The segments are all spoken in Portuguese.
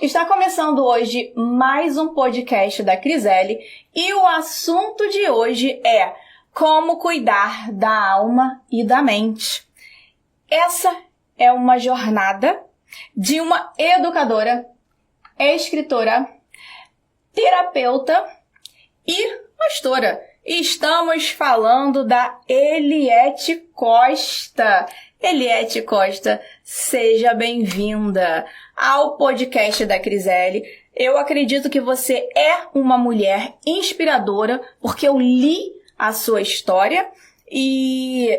Está começando hoje mais um podcast da Criselle e o assunto de hoje é como cuidar da alma e da mente. Essa é uma jornada de uma educadora, escritora, terapeuta e pastora. Estamos falando da Eliette Costa. Eliette Costa, seja bem-vinda ao podcast da Criselle. Eu acredito que você é uma mulher inspiradora, porque eu li a sua história e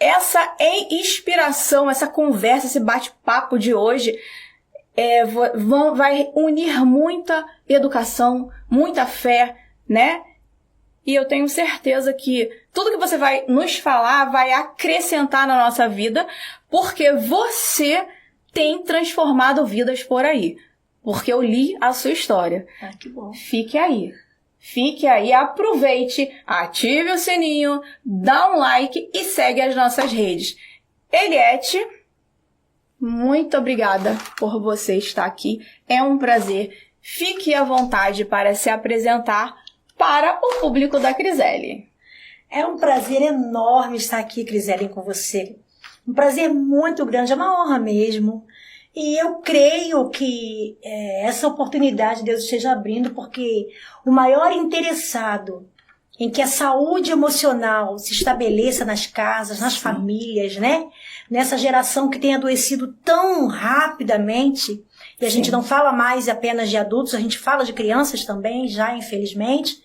essa inspiração, essa conversa, esse bate-papo de hoje vai unir muita educação, muita fé, né? E eu tenho certeza que tudo que você vai nos falar vai acrescentar na nossa vida, porque você tem transformado vidas por aí. Porque eu li a sua história. Ah, que bom. Fique aí, aproveite, ative o sininho, dá um like e segue as nossas redes. Eliette, muito obrigada por você estar aqui. É um prazer. Fique à vontade para se apresentar para o público da Criselle. É um prazer enorme estar aqui, Criselle, com você. Um prazer muito grande, é uma honra mesmo. E eu creio que essa oportunidade Deus esteja abrindo, porque o maior interessado em que a saúde emocional se estabeleça nas casas, nas famílias, né? Nessa geração que tem adoecido tão rapidamente, e a gente não fala mais apenas de adultos, a gente fala de crianças também, já infelizmente.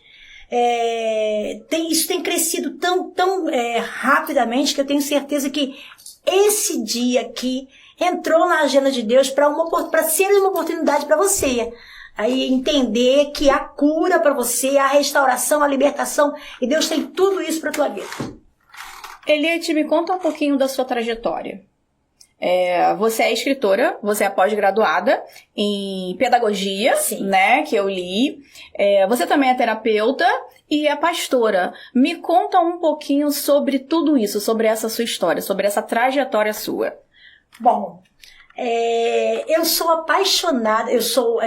Isso tem crescido tão rapidamente que eu tenho certeza que esse dia aqui entrou na agenda de Deus para ser uma oportunidade para você. Aí entender que a cura para você, a restauração, a libertação, e Deus tem tudo isso para a tua vida. Eliette, me conta um pouquinho da sua trajetória. Você é escritora, você é pós-graduada em pedagogia, Sim. Né, que eu li. Você também é terapeuta e é pastora. Me conta um pouquinho sobre tudo isso, sobre essa sua história, sobre essa trajetória sua. Bom, eu sou apaixonada, eu sou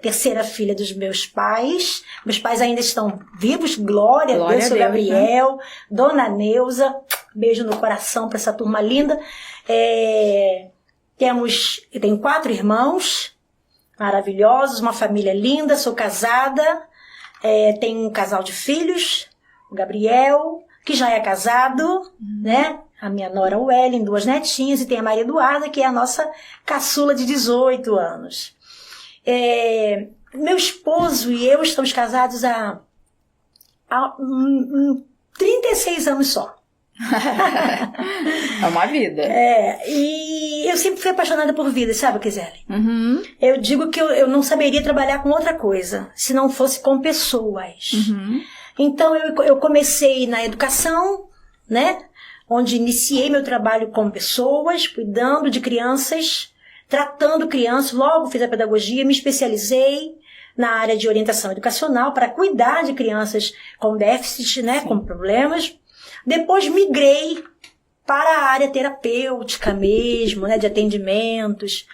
terceira filha dos meus pais. Meus pais ainda estão vivos, glória a Deus, seu Gabriel, né? Dona Neuza, beijo no coração para essa turma linda. Eu tenho 4 irmãos maravilhosos, uma família linda, sou casada, tenho um casal de filhos, o Gabriel, que já é casado, né? A minha nora Wellen, 2 netinhas, e tem a Maria Eduarda, que é a nossa caçula de 18 anos. Meu esposo e eu estamos casados há 36 anos só. É uma vida. E eu sempre fui apaixonada por vida, sabe, Criselle? Uhum. Eu digo que eu não saberia trabalhar com outra coisa, se não fosse com pessoas. Uhum. Então eu comecei na educação, né? Onde iniciei meu trabalho com pessoas, cuidando de crianças, tratando crianças. Logo fiz a pedagogia, me especializei na área de orientação educacional para cuidar de crianças com déficit, né? Com problemas. Depois migrei para a área terapêutica mesmo, né? De atendimentos.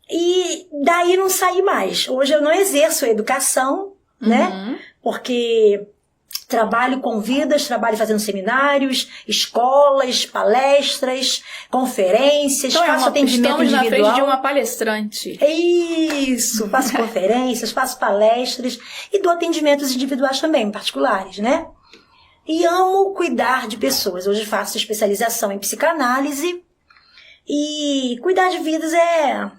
E daí não saí mais. Hoje eu não exerço a educação, né? Porque trabalho com vidas, trabalho fazendo seminários, escolas, palestras, conferências, então faço atendimento individual. Estamos na frente de uma palestrante. Isso, faço conferências, faço palestras e dou atendimentos individuais também, particulares, né? E amo cuidar de pessoas. Hoje faço especialização em psicanálise e cuidar de vidas é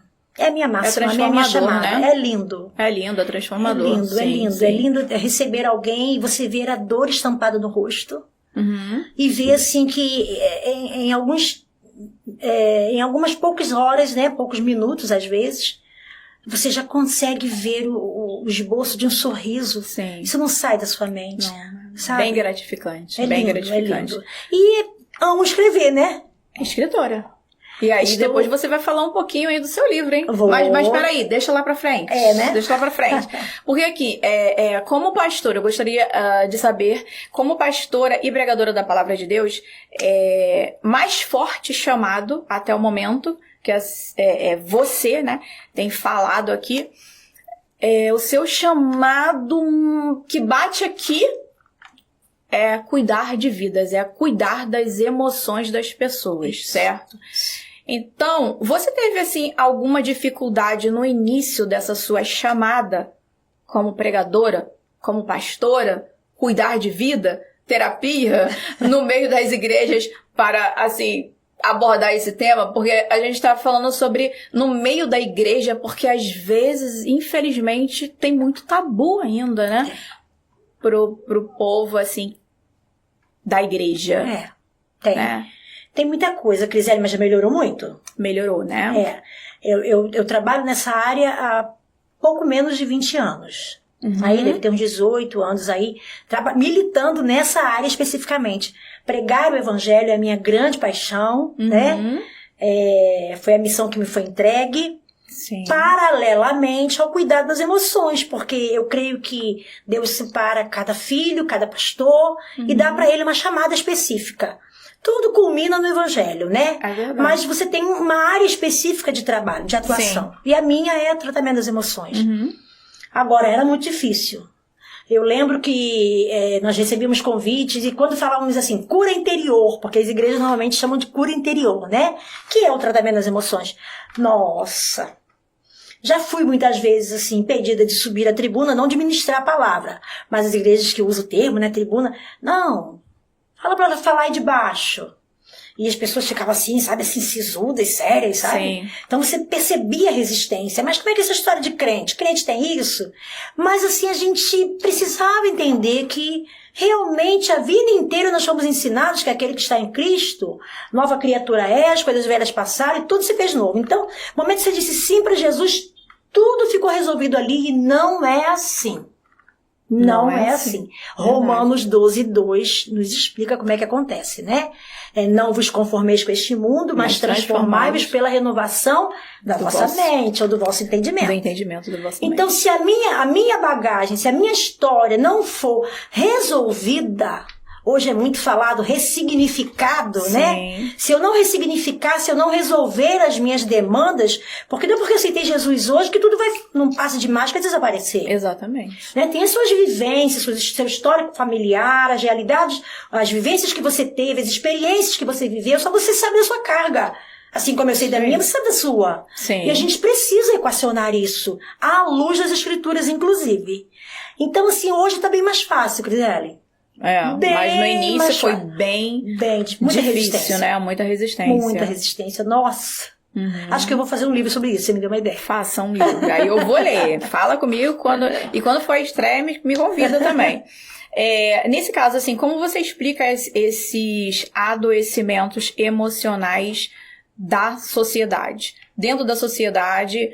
a minha máxima, a minha chamada. Né? É lindo. É lindo, é transformador. É lindo, sim, é lindo. Sim. É lindo receber alguém e você ver a dor estampada no rosto. Uhum. E ver assim que em algumas poucas horas, né, poucos minutos às vezes, você já consegue ver o esboço de um sorriso. Sim. Isso não sai da sua mente. Não, sabe? Bem gratificante. É bem lindo, gratificante. é lindo. E amo escrever, né? Escritora. E aí depois você vai falar um pouquinho aí do seu livro, hein? Vou. Mas peraí, deixa lá pra frente. Né? Deixa lá pra frente. Porque aqui, como pastora, eu gostaria de saber, como pastora e pregadora da Palavra de Deus, mais forte chamado até o momento, que você, né, tem falado aqui, o seu chamado que bate aqui é cuidar de vidas, é cuidar das emoções das pessoas, certo? Então, você teve, assim, alguma dificuldade no início dessa sua chamada como pregadora, como pastora, cuidar de vida, terapia, no meio das igrejas para, assim, abordar esse tema? Porque a gente tá falando sobre no meio da igreja, porque às vezes, infelizmente, tem muito tabu ainda, né? Pro povo, assim, da igreja. Tem. Né? Tem muita coisa, Criseli, mas já melhorou muito. Melhorou, né? Eu trabalho nessa área há pouco menos de 20 anos. Aí deve ter uns 18 anos aí, militando nessa área especificamente. Pregar o evangelho é a minha grande paixão, né? Foi a missão que me foi entregue. Sim. Paralelamente ao cuidado das emoções, porque eu creio que Deus separa cada filho, cada pastor e dá para ele uma chamada específica. Tudo culmina no evangelho, né? É verdade. Mas você tem uma área específica de trabalho, de atuação. Sim. E a minha é tratamento das emoções. Agora, era muito difícil. Eu lembro que nós recebíamos convites e quando falávamos assim, cura interior, porque as igrejas normalmente chamam de cura interior, né? Que é o tratamento das emoções. Nossa! Já fui muitas vezes assim, impedida de subir à tribuna, não de ministrar a palavra. Mas as igrejas que usam o termo, né, tribuna, não, fala para falar aí de baixo. E as pessoas ficavam assim, sabe, assim, sisudas, sérias, sabe? Sim. Então você percebia a resistência. Mas como é que é essa história de crente? Crente tem isso? Mas assim, a gente precisava entender que realmente a vida inteira nós fomos ensinados que aquele que está em Cristo, nova criatura é, as coisas velhas passaram e tudo se fez novo. Então, no momento que você disse sim para Jesus, tudo ficou resolvido ali e não é assim. Não é assim. Romanos 12:2 nos explica como é que acontece, né? Não vos conformeis com este mundo, mas transformai-vos pela renovação da vossa mente ou do vosso entendimento. Do entendimento do vosso então, se a minha bagagem, se a minha história não for resolvida, hoje é muito falado ressignificado, Sim. né? Se eu não ressignificar, se eu não resolver as minhas demandas, porque não é porque eu aceitei Jesus hoje que tudo vai, num passe de mágica, desaparecer. Exatamente. Né? Tem as suas vivências, seu histórico familiar, as realidades, as vivências que você teve, as experiências que você viveu, só você sabe da sua carga. Assim como eu sei da minha, você sabe da sua. Sim. E a gente precisa equacionar isso, à luz das escrituras, inclusive. Então, assim, hoje está bem mais fácil, Criseli. Mas no início foi bem muita difícil, né? Muita resistência. Muita resistência, nossa. Acho que eu vou fazer um livro sobre isso, você me deu uma ideia. Faça um livro, aí eu vou ler. Fala comigo quando for a estreia, me convida também. Nesse caso, assim, como você explica esses adoecimentos emocionais da sociedade? Dentro da sociedade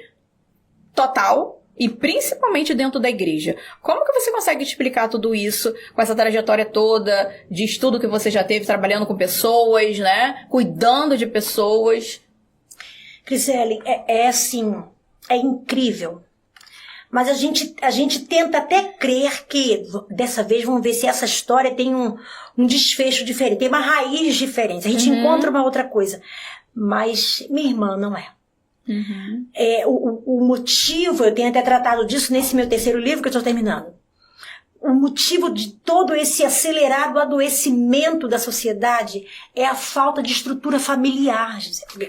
total e principalmente dentro da igreja. Como que você consegue explicar tudo isso com essa trajetória toda de estudo que você já teve trabalhando com pessoas, né? Cuidando de pessoas. Criseli, assim, é incrível. Mas a gente tenta até crer que, dessa vez, vamos ver se essa história tem um desfecho diferente, tem uma raiz diferente. A gente encontra uma outra coisa. Mas, minha irmã, não é. O motivo, eu tenho até tratado disso nesse meu terceiro livro que eu estou terminando. O motivo de todo esse acelerado adoecimento da sociedade é a falta de estrutura familiar,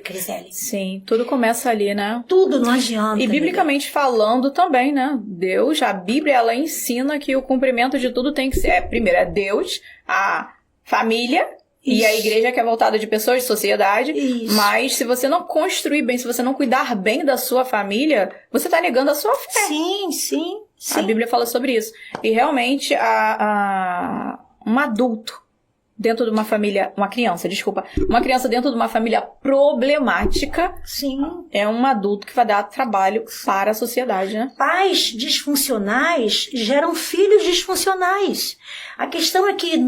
Criseli. Sim, tudo começa ali, né? Tudo não adianta. E biblicamente falando também, né? Deus, a Bíblia, ela ensina que o cumprimento de tudo tem que ser, primeiro, é Deus, a família. Isso. E a igreja que é voltada de pessoas, de sociedade. Isso. Mas se você não construir bem, se você não cuidar bem da sua família, você está negando a sua fé. Sim. A Bíblia fala sobre isso. E realmente, um adulto dentro de uma família, uma criança dentro de uma família problemática, Sim. é um adulto que vai dar trabalho para a sociedade, né? Pais disfuncionais geram filhos disfuncionais. A questão é que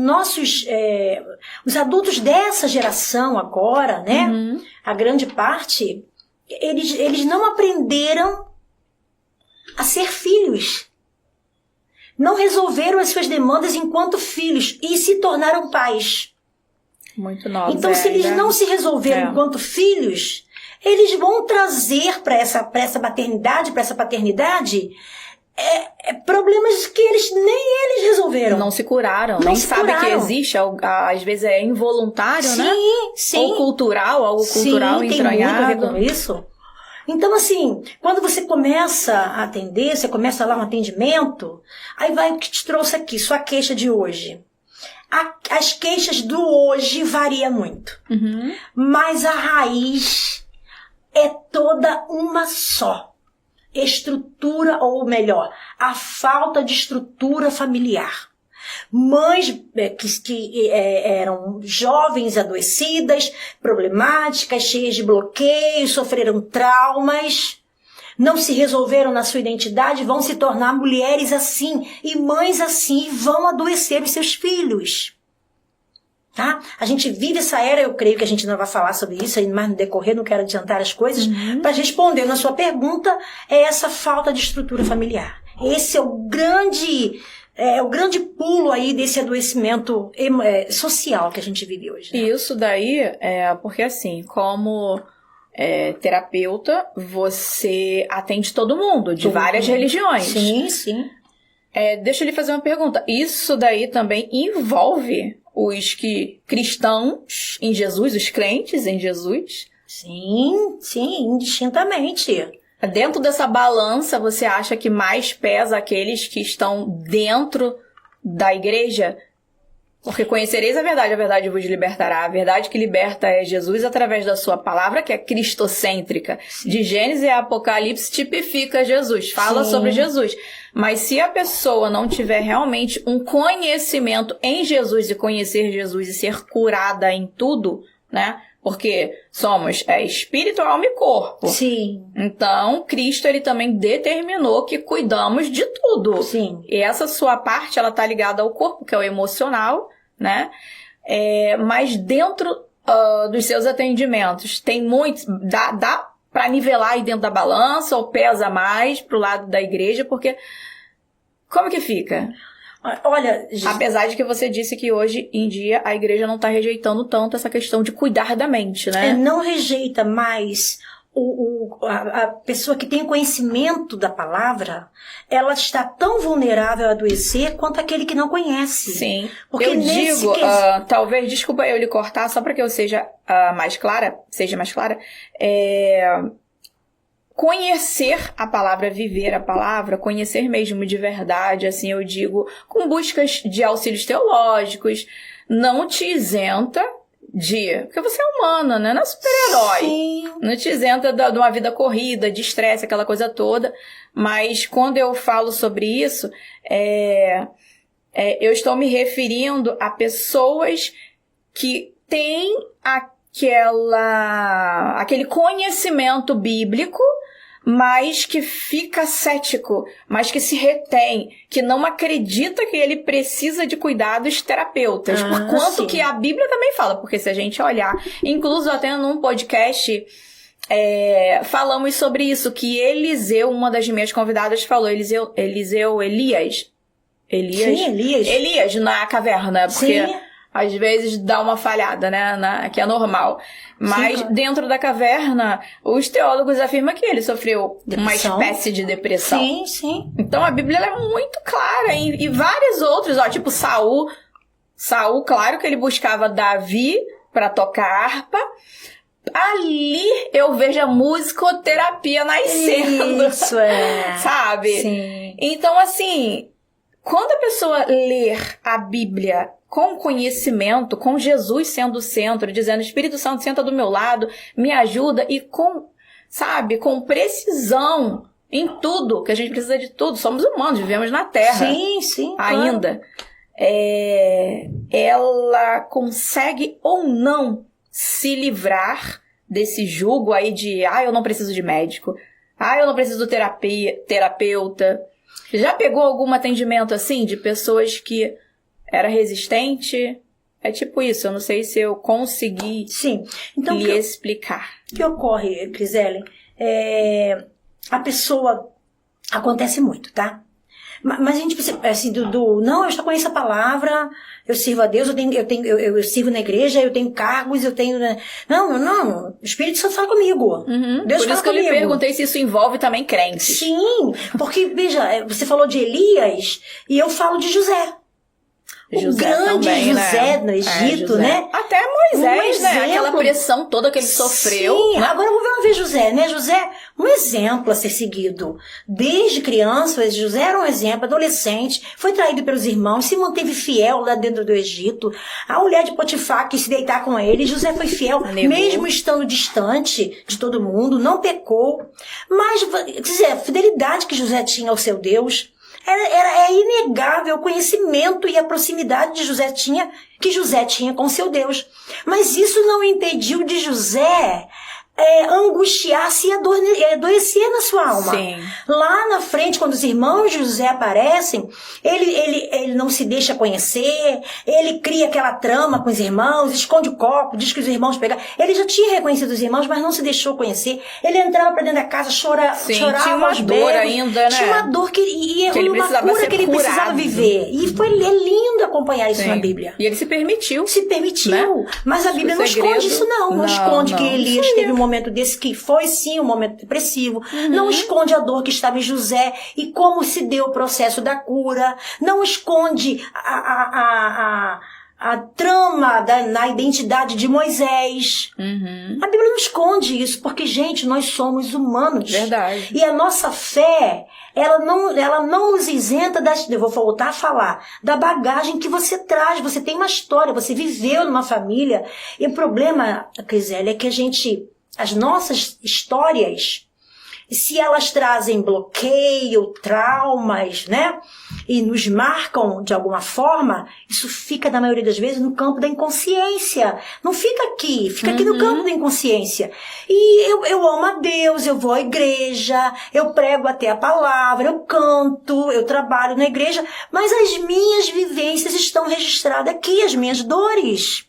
os adultos dessa geração agora, né? A grande parte, eles não aprenderam a ser filhos. Não resolveram as suas demandas enquanto filhos e se tornaram pais. Muito novos. Então, se eles não se resolveram enquanto filhos, eles vão trazer para essa maternidade, para essa paternidade, problemas que nem eles resolveram. Não se curaram, nem sabem que existe, às vezes é involuntário, né? Sim. Ou cultural, algo cultural entranhado. Tem muito a ver com isso. Então, assim, quando você começa a atender, você começa lá um atendimento, aí vai o que te trouxe aqui, sua queixa de hoje. As queixas do hoje variam muito. Mas a raiz é toda uma só. Estrutura, ou melhor, a falta de estrutura familiar. Mães que eram jovens, adoecidas, problemáticas, cheias de bloqueios, sofreram traumas, não se resolveram na sua identidade, vão se tornar mulheres assim e mães assim, e vão adoecer os seus filhos. Tá? A gente vive essa era, eu creio que a gente não vai falar sobre isso, mas no decorrer não quero adiantar as coisas, para responder na sua pergunta, é essa falta de estrutura familiar. Esse é o grande pulo aí desse adoecimento social que a gente vive hoje. Né? Isso daí porque assim, como terapeuta, você atende todo mundo, de várias religiões. Sim. Deixa eu lhe fazer uma pergunta. Isso daí também envolve os cristãos em Jesus, os crentes em Jesus? Sim, indistintamente. Dentro dessa balança, você acha que mais pesa aqueles que estão dentro da igreja? Porque conhecereis a verdade vos libertará. A verdade que liberta é Jesus através da sua palavra, que é cristocêntrica. De Gênesis a Apocalipse tipifica Jesus, fala sobre Jesus. Mas se a pessoa não tiver realmente um conhecimento em Jesus e conhecer Jesus e ser curada em tudo, né? Porque somos espírito, alma e corpo. Sim. Então, Cristo, ele também determinou que cuidamos de tudo. Sim. E essa sua parte, ela tá ligada ao corpo, que é o emocional, né? Mas dentro dos seus atendimentos, tem muitos... Dá para nivelar aí dentro da balança ou pesa mais pro lado da igreja? Porque como que fica? Olha, apesar de que você disse que hoje em dia a igreja não está rejeitando tanto essa questão de cuidar da mente, né? Não rejeita, mas a pessoa que tem conhecimento da palavra, ela está tão vulnerável a adoecer quanto aquele que não conhece. Sim. Porque eu digo, talvez, desculpa eu lhe cortar, só para que eu seja mais clara, conhecer a palavra, viver a palavra, conhecer mesmo de verdade, assim eu digo, com buscas de auxílios teológicos, não te isenta porque você é humana, né? Não é super-herói. Sim. Não te isenta de uma vida corrida, de estresse, aquela coisa toda. Mas quando eu falo sobre isso, eu estou me referindo a pessoas que têm aquele conhecimento bíblico, mas que fica cético, mas que se retém, que não acredita que ele precisa de cuidados terapeutas. Por quanto que a Bíblia também fala, porque se a gente olhar, inclusive até num podcast, falamos sobre isso, que Eliseu, uma das minhas convidadas, falou, Elias na caverna, porque... Sim. Às vezes dá uma falhada, né? Que é normal. Mas dentro da caverna, os teólogos afirmam que ele sofreu uma espécie de depressão. Sim. Então a Bíblia é muito clara. E vários outros, tipo Saul. Saul, claro que ele buscava Davi para tocar harpa. Ali eu vejo a musicoterapia nascendo. Isso, sabe? Sim. Então, assim, quando a pessoa ler a Bíblia com conhecimento, com Jesus sendo o centro, dizendo, Espírito Santo, senta do meu lado, me ajuda, e com precisão em tudo, que a gente precisa de tudo, somos humanos, vivemos na Terra. Sim, ainda. ela consegue ou não se livrar desse jugo aí de eu não preciso de médico, eu não preciso do terapeuta. Já pegou algum atendimento assim de pessoas que era resistente? É tipo isso, eu não sei se eu consegui Sim. Então, lhe explicar. O que ocorre, Criselle, a pessoa... Acontece muito, tá? Mas a gente precisa, assim, não, eu já conheço a palavra, eu sirvo a Deus, eu sirvo na igreja, eu tenho cargos, eu tenho... Não, o Espírito Santo fala comigo. Deus Por fala isso que comigo. eu lhe perguntei se isso envolve também crentes. Sim, porque, veja, você falou de Elias e eu falo de José. O grande também, José no Egito, José. né? Até Moisés, né? Aquela pressão toda que ele sofreu. Sim, né? agora vamos ver José, né? José, um exemplo a ser seguido. Desde criança, José era um exemplo, adolescente, foi traído pelos irmãos, se manteve fiel lá dentro do Egito. A mulher de Potifar quis se deitar com ele, José foi fiel, mesmo estando distante de todo mundo, não pecou. Mas, quer dizer, a fidelidade que José tinha ao seu Deus... É inegável o conhecimento e a proximidade que José tinha com seu Deus. Mas isso não impediu de José angustiar-se e adoecer na sua alma. Sim. Lá na frente, quando os irmãos de José aparecem, ele não se deixa conhecer, ele cria aquela trama com os irmãos, esconde o copo, diz que os irmãos pegaram. Ele já tinha reconhecido os irmãos, mas não se deixou conhecer. Ele entrava pra dentro da casa, chorava. Tinha uma dor ainda, né? Tinha uma dor e uma cura que ele precisava viver. E é lindo acompanhar isso na Bíblia. E ele se permitiu. Né? Mas a Bíblia não esconde isso, não. Não esconde que Elias teve um momento desse que foi sim um momento depressivo. Não esconde a dor que estava em José e como se deu o processo da cura. Não esconde a trama na identidade de Moisés. A Bíblia não esconde isso, porque, gente, nós somos humanos. Verdade. E a nossa fé, ela não nos isenta eu vou voltar a falar, da bagagem que você traz. Você tem uma história, você viveu numa família. E o problema, Criselle, é que as nossas histórias, se elas trazem bloqueio, traumas, né? E nos marcam de alguma forma, isso fica, na maioria das vezes, no campo da inconsciência. Não fica aqui no campo da inconsciência. E eu amo a Deus, eu vou à igreja, eu prego até a palavra, eu canto, eu trabalho na igreja, mas as minhas vivências estão registradas aqui, as minhas dores.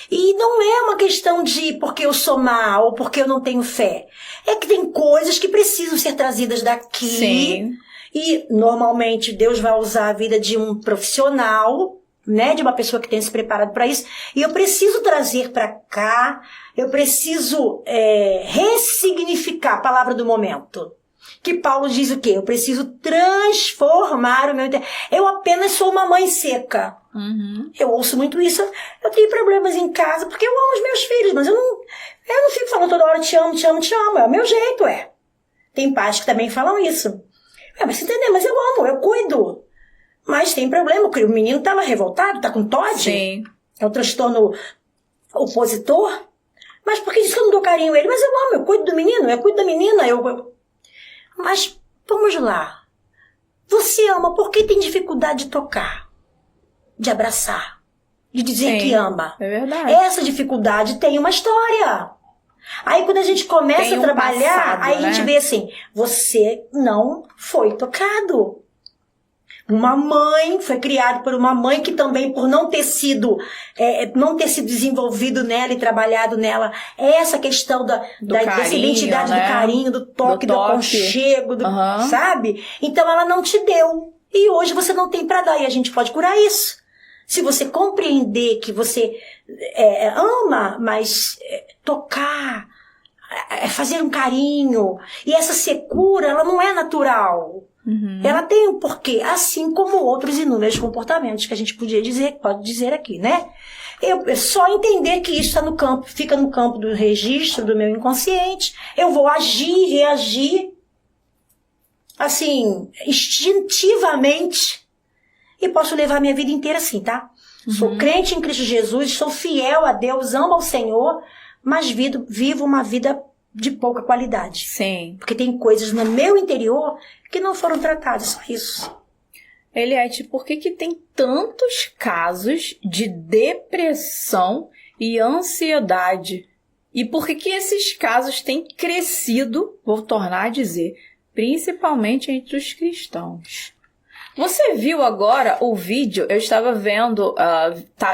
E não é uma questão de porque eu sou mal ou porque eu não tenho fé. É que tem coisas que precisam ser trazidas daqui. Sim. E normalmente Deus vai usar a vida de um profissional, né, de uma pessoa que tenha se preparado para isso. E eu preciso trazer para cá, eu preciso ressignificar a palavra do momento. Que Paulo diz o quê? Eu preciso transformar o meu... Eu apenas sou uma mãe seca. Eu ouço muito isso. Eu tenho problemas em casa porque eu amo os meus filhos, mas eu não fico falando toda hora te amo, te amo, te amo. É o meu jeito, Tem pais que também falam isso. Mas você entendeu? Mas eu amo, eu cuido. Mas tem problema, o menino tá lá revoltado, tá com TOD. Sim. É um transtorno opositor. Mas por que diz que eu não dou carinho a ele? Mas eu amo, eu cuido do menino, eu cuido da menina. Mas vamos lá. Você ama, por que tem dificuldade de tocar? De abraçar, de dizer que ama. É verdade. Essa dificuldade tem uma história. Aí quando a gente começa a trabalhar, aí a gente vê assim, você não foi tocado. Uma mãe, foi criado por uma mãe que também, por não ter sido desenvolvido nela e trabalhado nela, essa questão dessa identidade, né? Do carinho, do toque, do aconchego, sabe? Então ela não te deu. E hoje você não tem pra dar, e a gente pode curar isso. Se você compreender que você ama, mas tocar, fazer um carinho, e essa secura, ela não é natural. Ela tem um porquê, assim como outros inúmeros comportamentos que a gente pode dizer aqui, né? É só entender que isso fica no campo do registro do meu inconsciente. Eu vou agir, reagir, assim, instintivamente. E posso levar minha vida inteira assim, tá? Sou crente em Cristo Jesus, sou fiel a Deus, amo ao Senhor, mas vivo uma vida de pouca qualidade. Sim. Porque tem coisas no meu interior que não foram tratadas, só isso. Eliette, por que tem tantos casos de depressão e ansiedade? E por que esses casos têm crescido, vou tornar a dizer, principalmente entre os cristãos? Você viu agora o vídeo, eu estava vendo,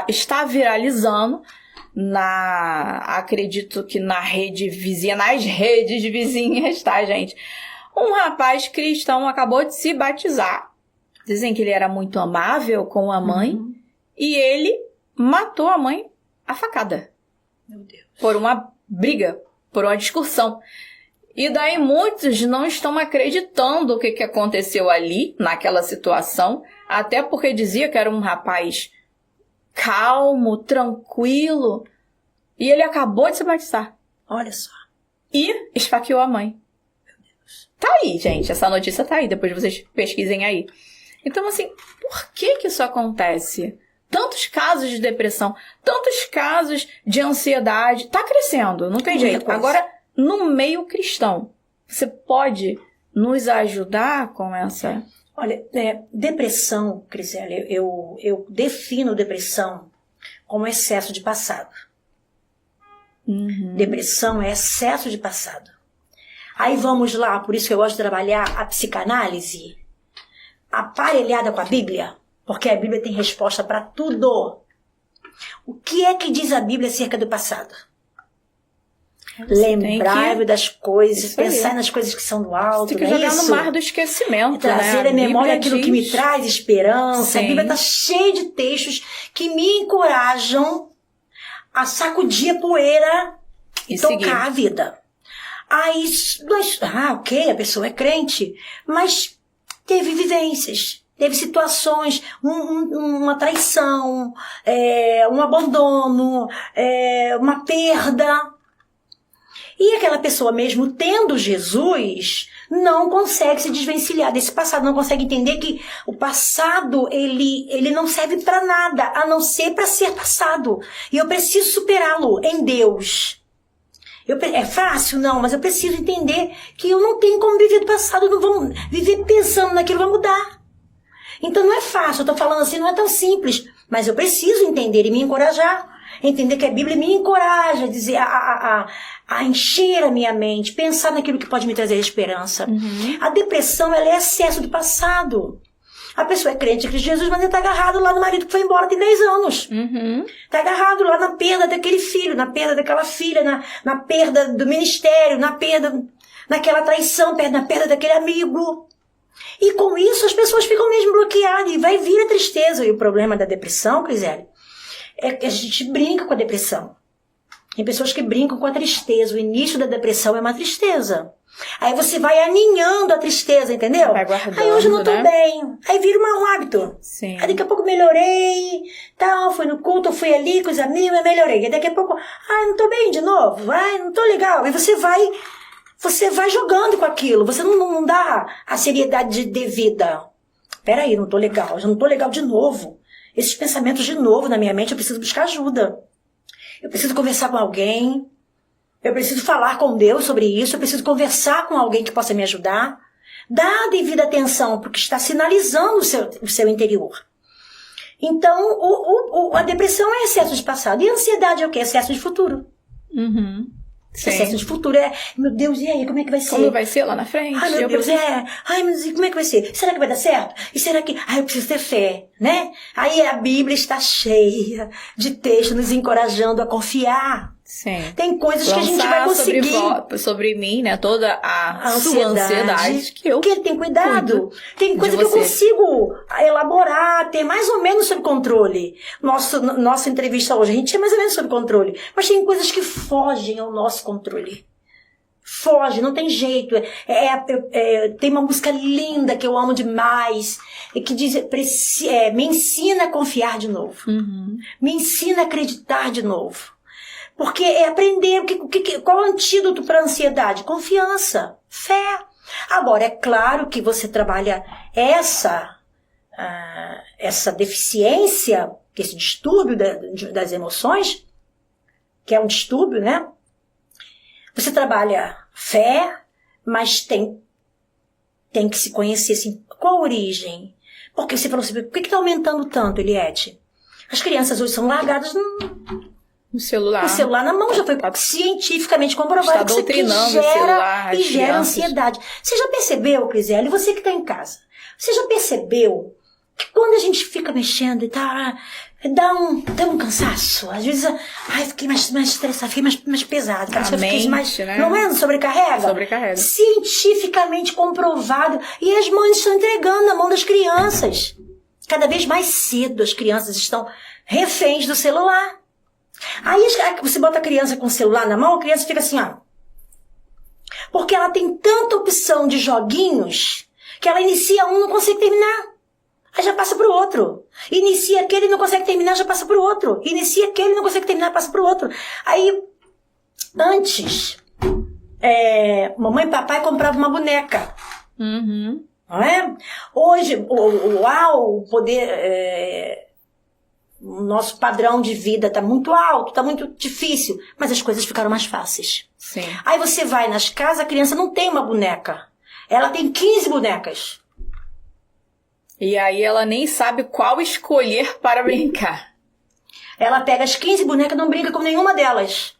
está viralizando, acredito que na rede vizinha, nas redes vizinhas, tá, gente? Um rapaz cristão acabou de se batizar. Dizem que ele era muito amável com a mãe e ele matou a mãe a facada. Meu Deus. Por uma briga, por uma discussão. E daí muitos não estão acreditando o que aconteceu ali, naquela situação, até porque dizia que era um rapaz calmo, tranquilo, e ele acabou de se batizar. Olha só. E esfaqueou a mãe. Meu Deus. Tá aí, gente, essa notícia tá aí, depois vocês pesquisem aí. Então, assim, por que isso acontece? Tantos casos de depressão, tantos casos de ansiedade, tá crescendo, não tem jeito. Agora, no meio cristão, você pode nos ajudar com essa... Olha, depressão, Criselle, eu defino depressão como excesso de passado. Depressão é excesso de passado. Aí vamos lá, por isso que eu gosto de trabalhar a psicanálise aparelhada com a Bíblia, porque a Bíblia tem resposta para tudo. O que é que diz a Bíblia acerca do passado? Lembrai-vos das coisas, pensar nas coisas que são do alto, tem que jogar no mar do esquecimento, trazer à memória aquilo que me traz esperança. Sim. A Bíblia está cheia de textos que me encorajam a sacudir a poeira e tocar a vida. Aí, ok, a pessoa é crente, mas teve vivências, teve situações, uma traição, um abandono, uma perda. E aquela pessoa, mesmo tendo Jesus, não consegue se desvencilhar desse passado, não consegue entender que o passado, ele não serve para nada, a não ser para ser passado. E eu preciso superá-lo em Deus. É fácil? Não, mas eu preciso entender que eu não tenho como viver do passado, eu não vou viver pensando naquilo, vai mudar. Então não é fácil, eu tô falando assim, não é tão simples, mas eu preciso entender e me encorajar. Entender que a Bíblia me encoraja a encher a minha mente, pensar naquilo que pode me trazer esperança. A depressão, ela é excesso do passado. A pessoa é crente em Cristo Jesus, mas ele está agarrado lá no marido que foi embora tem 10 anos. Está agarrado lá na perda daquele filho, na perda daquela filha, na perda do ministério, na perda, naquela traição, na perda daquele amigo. E com isso as pessoas ficam mesmo bloqueadas e vai vir a tristeza. E o problema da depressão, Criselle, é que a gente brinca com a depressão. Tem pessoas que brincam com a tristeza. O início da depressão é uma tristeza. Aí você vai aninhando a tristeza, entendeu? Vai guardando, aí hoje eu não tô bem. Aí vira um hábito. Sim. Aí daqui a pouco melhorei, tal, fui no culto, fui ali com os amigos, melhorei. Aí daqui a pouco, não tô bem de novo, não tô legal. E você vai jogando com aquilo. Você não dá a seriedade devida. Peraí, não tô legal, já não tô legal de novo. Esses pensamentos de novo na minha mente, eu preciso buscar ajuda. Eu preciso conversar com alguém. Eu preciso falar com Deus sobre isso. Eu preciso conversar com alguém que possa me ajudar. Dá a devida atenção, porque está sinalizando o seu interior. Então, a depressão é excesso de passado. E a ansiedade é o quê? Excesso de futuro. Excesso de futuro meu Deus, e aí, como é que vai ser? Como vai ser lá na frente? Ai, meu Deus, mas como é que vai ser? Será que vai dar certo? E será que... eu preciso ter fé, né? Aí a Bíblia está cheia de textos nos encorajando a confiar. Sim. Tem coisas que a gente vai conseguir. Sobre mim, né? Toda a sua ansiedade que ele tem cuidado. Tem coisa que eu consigo elaborar, ter mais ou menos sob controle. Nossa entrevista hoje, a gente tinha mais ou menos sob controle. Mas tem coisas que fogem ao nosso controle. Foge, não tem jeito. Tem uma música linda que eu amo demais, que diz, me ensina a confiar de novo. Me ensina a acreditar de novo. Porque é aprender qual é o antídoto para a ansiedade? Confiança, fé. Agora, é claro que você trabalha essa deficiência, esse distúrbio das emoções, que é um distúrbio, né? Você trabalha fé, mas tem que se conhecer assim, qual a origem? Porque você falou assim, por que está aumentando tanto, Eliette? As crianças hoje são largadas o celular na mão, já foi cientificamente comprovado está que isso aqui gera ansiedade. Você já percebeu, Criselle, você que está em casa, você já percebeu que quando a gente fica mexendo e tá, dá um cansaço? Às vezes, fiquei mais estressada, fiquei mais pesada, parece que eu fiquei mais, né? Não é? Sobrecarrega. Cientificamente comprovado. E as mães estão entregando na mão das crianças. Cada vez mais cedo as crianças estão reféns do celular. Aí você bota a criança com o celular na mão, a criança fica assim, ó. Porque ela tem tanta opção de joguinhos que ela inicia um e não consegue terminar. Aí já passa pro outro. Inicia aquele e não consegue terminar, já passa pro outro. Inicia aquele e não consegue terminar, passa pro outro. Aí, antes, mamãe e papai compravam uma boneca. Uhum. Não é? Hoje, o poder... o nosso padrão de vida está muito alto, está muito difícil, mas as coisas ficaram mais fáceis. Sim. Aí você vai nas casas, a criança não tem uma boneca. Ela tem 15 bonecas. E aí ela nem sabe qual escolher para brincar. Ela pega as 15 bonecas e não brinca com nenhuma delas.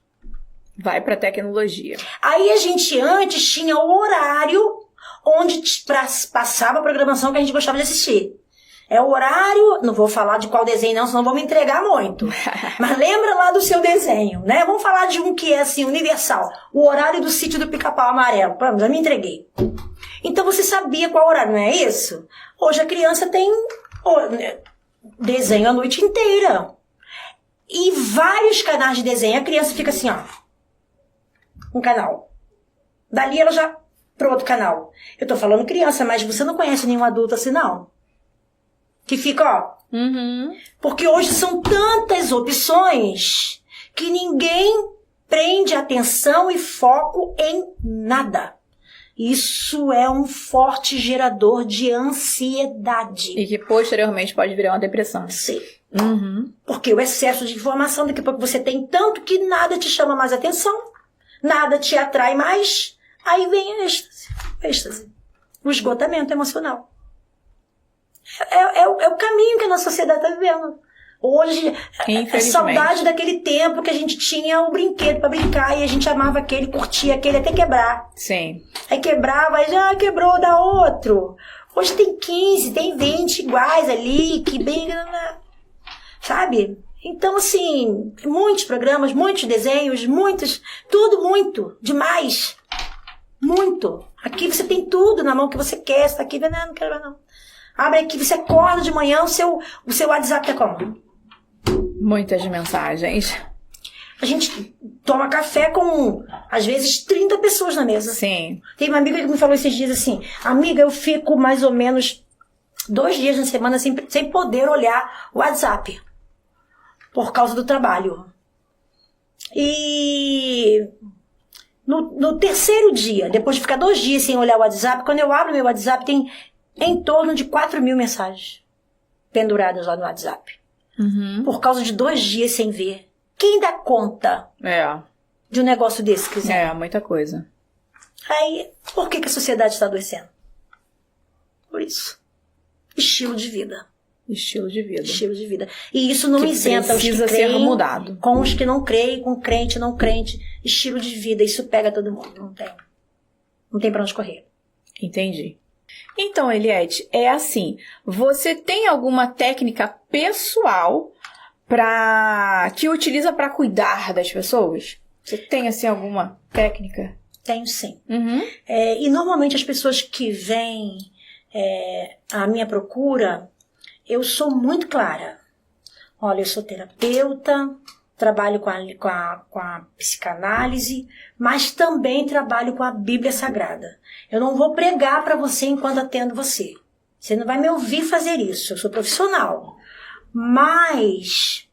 Vai para tecnologia. Aí a gente antes tinha o horário onde passava a programação que a gente gostava de assistir. É o horário, não vou falar de qual desenho não, senão vou me entregar muito. Mas lembra lá do seu desenho, né? Vamos falar de um que é assim, universal. O horário do Sítio do Pica-Pau Amarelo. Pronto, já me entreguei. Então você sabia qual horário, não é isso? Hoje a criança tem desenho a noite inteira. E vários canais de desenho. A criança fica assim, ó. Um canal. Dali ela já pro outro canal. Eu tô falando criança, mas você não conhece nenhum adulto assim, não. Que fica, ó. Uhum. Porque hoje são tantas opções que ninguém prende atenção e foco em nada. Isso é um forte gerador de ansiedade. E que posteriormente pode virar uma depressão. Sim. Uhum. Porque o excesso de informação, daqui a pouco você tem tanto que nada te chama mais atenção, nada te atrai mais, aí vem a êxtase. O esgotamento emocional. É o caminho que a nossa sociedade está vivendo. Hoje, é saudade daquele tempo que a gente tinha o brinquedo para brincar e a gente amava aquele, curtia aquele até quebrar. Sim. Aí quebrava, aí já quebrou, dá outro. Hoje tem 15, tem 20 iguais ali, que bem... Sabe? Então, assim, muitos programas, muitos desenhos, tudo muito, demais. Muito. Aqui você tem tudo na mão que você quer, você tá aqui, não quero não. Abre aqui, você acorda de manhã, o seu WhatsApp tá como? Muitas mensagens. A gente toma café com, às vezes, 30 pessoas na mesa. Sim. Tem uma amiga que me falou esses dias assim, amiga, eu fico mais ou menos 2 dias na semana sem poder olhar o WhatsApp. Por causa do trabalho. E no terceiro dia, depois de ficar 2 dias sem olhar o WhatsApp, quando eu abro meu WhatsApp, tem em torno de 4.000 mensagens penduradas lá no WhatsApp. Uhum. Por causa de 2 dias sem ver. Quem dá conta de um negócio desse, quiser? Muita coisa. Aí, por que a sociedade está adoecendo? Por isso. Estilo de vida. Estilo de vida. Estilo de vida. E isso não isenta os que precisa creem ser mudado. Com os que não creem, com crente, não crente. Estilo de vida, isso pega todo mundo. Não tem pra onde correr. Entendi. Então, Eliette, é assim, você tem alguma técnica pessoal que utiliza para cuidar das pessoas? Você tem, assim, alguma técnica? Tenho, sim. Uhum. E normalmente as pessoas que vêm à minha procura, eu sou muito clara. Olha, eu sou terapeuta, trabalho com a psicanálise, mas também trabalho com a Bíblia Sagrada. Eu não vou pregar para você enquanto atendo você. Você não vai me ouvir fazer isso. Eu sou profissional. Mas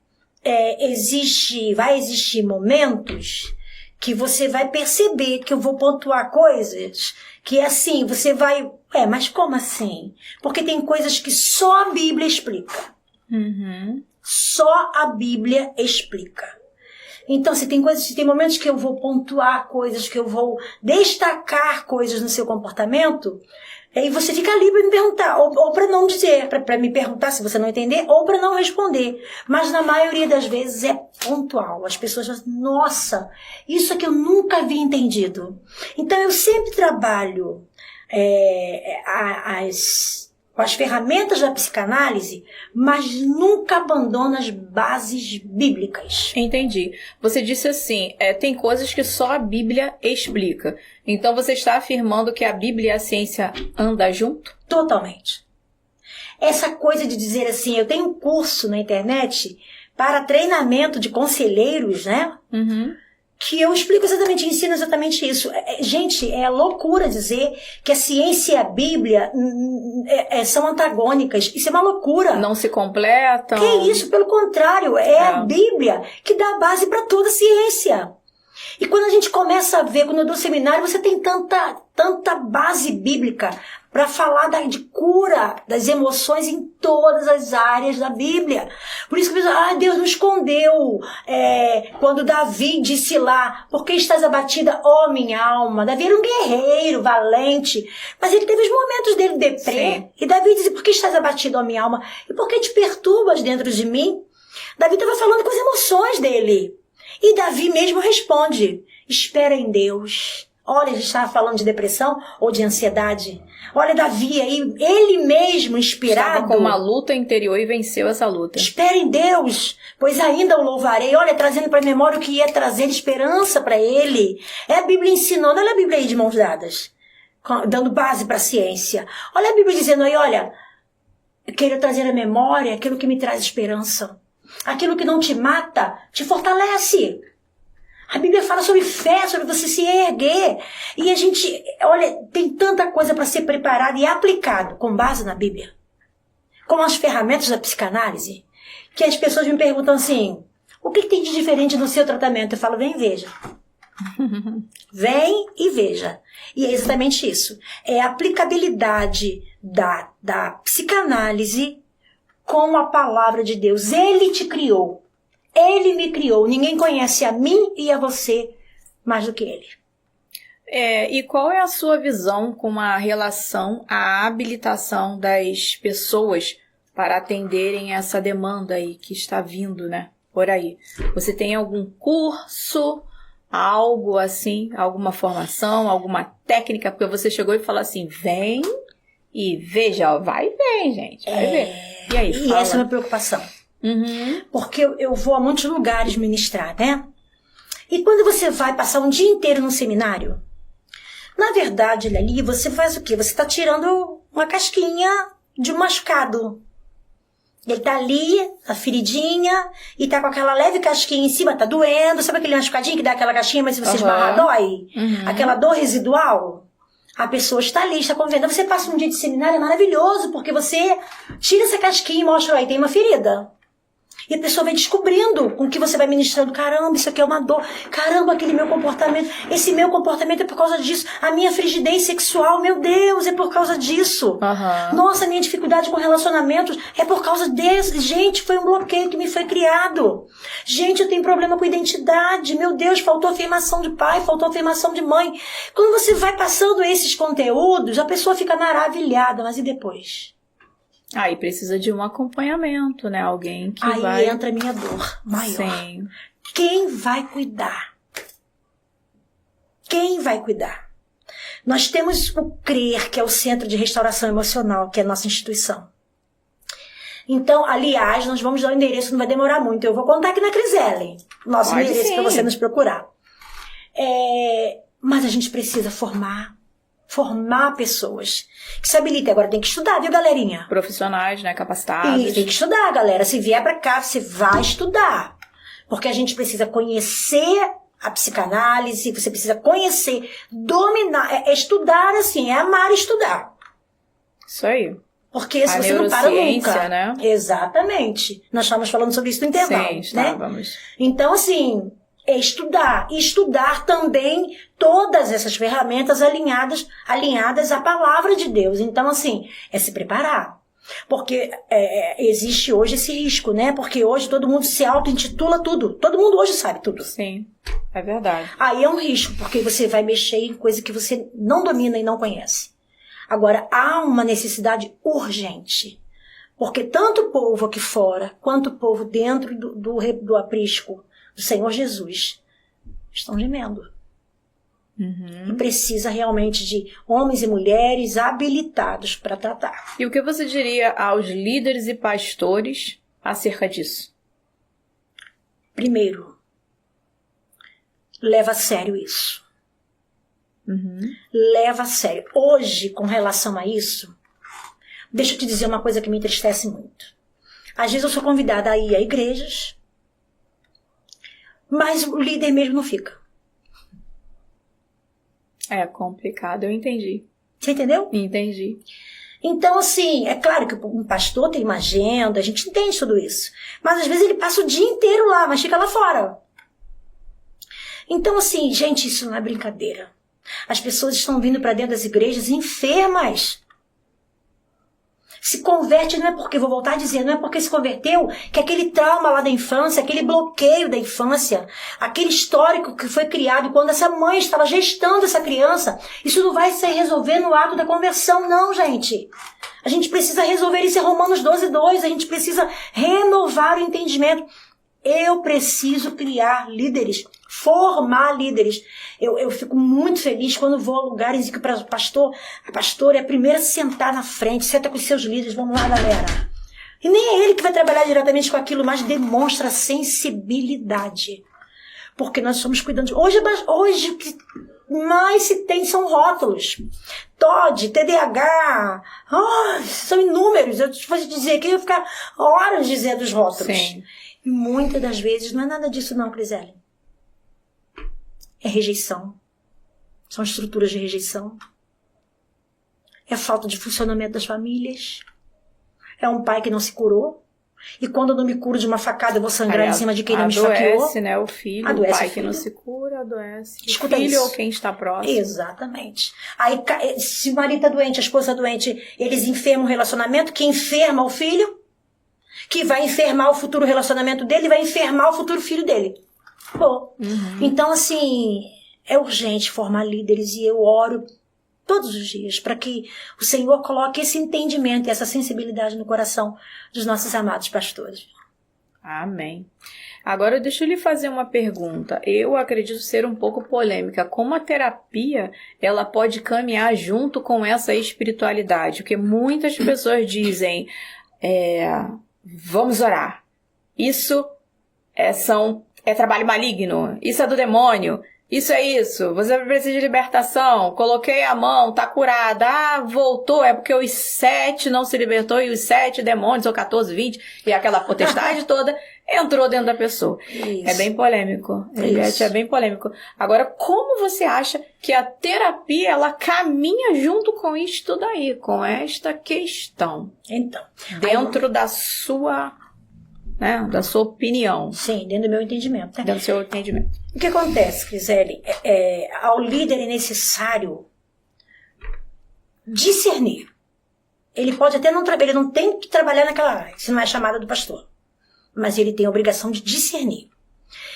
vai existir momentos que você vai perceber que eu vou pontuar coisas que assim, você vai... mas como assim? Porque tem coisas que só a Bíblia explica. Uhum. Só a Bíblia explica. Então, se tem momentos que eu vou pontuar coisas, que eu vou destacar coisas no seu comportamento, aí você fica ali para me perguntar, ou para não dizer, para me perguntar se você não entender, ou para não responder. Mas na maioria das vezes é pontual. As pessoas falam, nossa, isso é que eu nunca havia entendido. Então eu sempre trabalho com as ferramentas da psicanálise, mas nunca abandono as bases bíblicas. Entendi. Você disse assim, tem coisas que só a Bíblia explica. Então você está afirmando que a Bíblia e a ciência andam junto? Totalmente. Essa coisa de dizer assim, eu tenho um curso na internet para treinamento de conselheiros, né? Uhum. Que eu explico exatamente, ensino exatamente isso. Gente, é loucura dizer que a ciência e a Bíblia são antagônicas. Isso é uma loucura. Não se completam? Que isso, pelo contrário, a Bíblia que dá a base para toda a ciência. E quando a gente começa a ver, quando eu dou seminário, você tem tanta base bíblica para falar de cura das emoções em todas as áreas da Bíblia. Por isso que Deus não escondeu. Quando Davi disse lá, por que estás abatida, ó minha alma? Davi era um guerreiro, valente, mas ele teve os momentos dele deprê. Sim. E Davi disse, por que estás abatida, ó minha alma? E por que te perturbas dentro de mim? Davi estava falando com as emoções dele. E Davi mesmo responde, espera em Deus. Olha, a gente estava falando de depressão ou de ansiedade. Olha, Davi aí, ele mesmo inspirado. Estava com uma luta interior e venceu essa luta. Espera em Deus, pois ainda o louvarei. Olha, trazendo para a memória o que ia trazer esperança para ele. É a Bíblia ensinando, olha a Bíblia aí de mãos dadas, dando base para a ciência. Olha a Bíblia dizendo aí, olha, eu quero trazer à memória aquilo que me traz esperança. Aquilo que não te mata, te fortalece. A Bíblia fala sobre fé, sobre você se erguer. E a gente, olha, tem tanta coisa para ser preparada e aplicado com base na Bíblia. Com as ferramentas da psicanálise, que as pessoas me perguntam assim, o que tem de diferente no seu tratamento? Eu falo, vem e veja. Vem e veja. E é exatamente isso. É a aplicabilidade da psicanálise com a palavra de Deus. Ele te criou. Ele me criou. Ninguém conhece a mim e a você mais do que ele. E qual é a sua visão com a relação à habilitação das pessoas para atenderem essa demanda aí que está vindo, né? Por aí. Você tem algum curso, algo assim, alguma formação, alguma técnica? Porque você chegou e falou assim, vem e veja, ó, vai e vem, gente. Vai ver. E aí, fala. E essa é uma preocupação. Uhum. Porque eu vou a muitos lugares ministrar, né? E quando você vai passar um dia inteiro no seminário, na verdade, ali, você faz o quê? Você está tirando uma casquinha de um machucado. Ele tá ali, a feridinha, e tá com aquela leve casquinha em cima, tá doendo. Sabe aquele machucadinho que dá aquela casquinha, mas se você esbarrar, dói? Uhum. Aquela dor residual. A pessoa está ali, está convivendo. Você passa um dia de seminário, é maravilhoso, porque você tira essa casquinha e mostra, aí tem uma ferida. E a pessoa vai descobrindo com que você vai ministrando. Caramba, isso aqui é uma dor. Caramba, aquele meu comportamento. Esse meu comportamento é por causa disso. A minha frigidez sexual, meu Deus, é por causa disso. Uhum. Nossa, a minha dificuldade com relacionamentos é por causa desse. Gente, foi um bloqueio que me foi criado. Gente, eu tenho problema com identidade. Meu Deus, faltou afirmação de pai, faltou afirmação de mãe. Quando você vai passando esses conteúdos, a pessoa fica maravilhada. Mas e depois? Aí precisa de um acompanhamento, né? Alguém que aí vai... Aí entra a minha dor maior. Sim. Quem vai cuidar? Quem vai cuidar? Nós temos o CRER, que é o Centro de Restauração Emocional, que é a nossa instituição. Então, aliás, nós vamos dar o endereço, não vai demorar muito. Eu vou contar aqui na Criselle, nosso Pode endereço, sim. para você nos procurar. Mas a gente precisa formar pessoas que se habilitem. Agora tem que estudar, viu, galerinha? Profissionais, né, capacitados. E tem que estudar, galera. Se vier pra cá, você vai estudar. Porque a gente precisa conhecer a psicanálise, você precisa conhecer, dominar, estudar assim, é amar estudar. Isso aí. Porque se você não para nunca. Né? Exatamente. Nós estávamos falando sobre isso no intervalo. Sim, estávamos. Né? Então, assim, é estudar. E estudar também todas essas ferramentas alinhadas à palavra de Deus. Então, assim, é se preparar. Porque existe hoje esse risco, né? Porque hoje todo mundo se auto-intitula tudo. Todo mundo hoje sabe tudo. Sim, é verdade. Aí é um risco, porque você vai mexer em coisa que você não domina e não conhece. Agora, há uma necessidade urgente. Porque tanto o povo aqui fora, quanto o povo dentro do aprisco do Senhor Jesus, estão gemendo. E precisa realmente de homens e mulheres habilitados para tratar. E o que você diria aos líderes e pastores acerca disso? Primeiro, leva a sério isso. Leva a sério. Hoje, com relação a isso, deixa eu te dizer uma coisa que me entristece muito. Às vezes eu sou convidada a ir a igrejas, mas o líder mesmo não fica. É complicado, eu entendi. Você entendeu? Entendi. Então, assim, é claro que um pastor tem uma agenda, a gente entende tudo isso. Mas às vezes ele passa o dia inteiro lá, mas fica lá fora. Então, assim, gente, isso não é brincadeira. As pessoas estão vindo para dentro das igrejas enfermas. Se converte não é porque, vou voltar a dizer, não é porque se converteu que aquele trauma lá da infância, aquele bloqueio da infância, aquele histórico que foi criado quando essa mãe estava gestando essa criança, isso não vai se resolver no ato da conversão, não, gente. A gente precisa resolver isso em Romanos 12:2, a gente precisa renovar o entendimento. Eu preciso criar líderes, formar líderes. Eu fico muito feliz quando vou a lugares em que a pastora é a primeira a sentar na frente, senta com os seus líderes, vamos lá, galera. E nem é ele que vai trabalhar diretamente com aquilo, mas demonstra sensibilidade. Porque nós estamos cuidando de... Hoje o que mais se tem são rótulos. TOD, TDAH, são inúmeros. Eu vou te dizer que eu ia ficar horas dizendo os rótulos. Sim. E muitas das vezes não é nada disso não, Criselle. É rejeição. São estruturas de rejeição. É falta de funcionamento das famílias. É um pai que não se curou. E quando eu não me curo de uma facada, eu vou sangrar em cima de quem não me esfaqueou. Adoece, né? O filho, Adoece o pai o filho. que não se cura, adoece. Escuta o filho isso. ou quem está próximo. Exatamente. Aí, se o marido está doente, a esposa está doente, eles enfermam o relacionamento, que enferma o filho, que vai enfermar o futuro relacionamento dele, vai enfermar o futuro filho dele. Bom, então assim, é urgente formar líderes e eu oro todos os dias para que o Senhor coloque esse entendimento e essa sensibilidade no coração dos nossos amados pastores. Amém. Agora deixa eu lhe fazer uma pergunta. Eu acredito ser um pouco polêmica. Como a terapia ela pode caminhar junto com essa espiritualidade? Porque muitas pessoas dizem... vamos orar. Isso é trabalho maligno. Isso é do demônio. Isso é isso. Você precisa de libertação. Coloquei a mão, tá curada. Voltou. É porque os 7 não se libertou e os 7 demônios, ou 14, 20, e aquela potestade toda entrou dentro da pessoa. Isso. É bem polêmico. Eliette, é bem polêmico. Agora, como você acha que a terapia ela caminha junto com isto daí, com esta questão? Então, Dentro da sua, né, da sua opinião. sim, dentro do meu entendimento. Né? Dentro do seu entendimento. O que acontece, Criselle? Ao líder é necessário discernir. Ele pode até não trabalhar, ele não tem que trabalhar naquela área, se não é chamada do pastor. Mas ele tem a obrigação de discernir.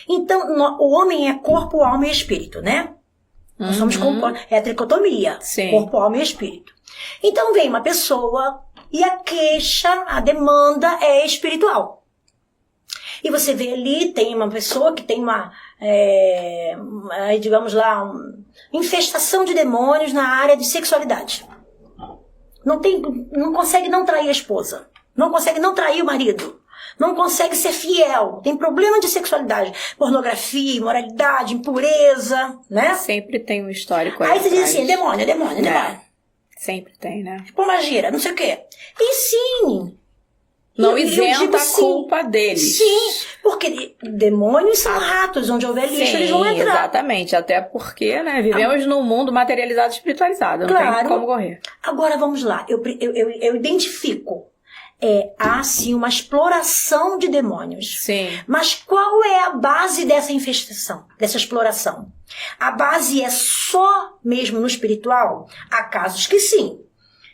Então, o homem é corpo, alma e espírito, né? Nós somos é a tricotomia. Sim. Corpo, alma e espírito. Então vem uma pessoa e a queixa, a demanda é espiritual. E você vê ali, tem uma pessoa que tem uma, digamos lá, uma infestação de demônios na área de sexualidade. Não consegue não trair a esposa. Não consegue não trair o marido. Não consegue ser fiel. Tem problema de sexualidade. Pornografia, imoralidade, impureza, né? Sempre tem um histórico aí. Aí você diz assim, demônio. Sempre tem, né? Pomagira, não sei o quê. E sim... Não eu isenta digo a sim. culpa deles. Sim, porque demônios são ratos, onde houver lixo eles vão entrar. Exatamente, até porque, né, vivemos num mundo materializado e espiritualizado, não tem como correr. Agora vamos lá, eu identifico, há sim uma exploração de demônios. Sim. Mas qual é a base dessa infestação, dessa exploração? A base é só mesmo no espiritual? Há casos que sim.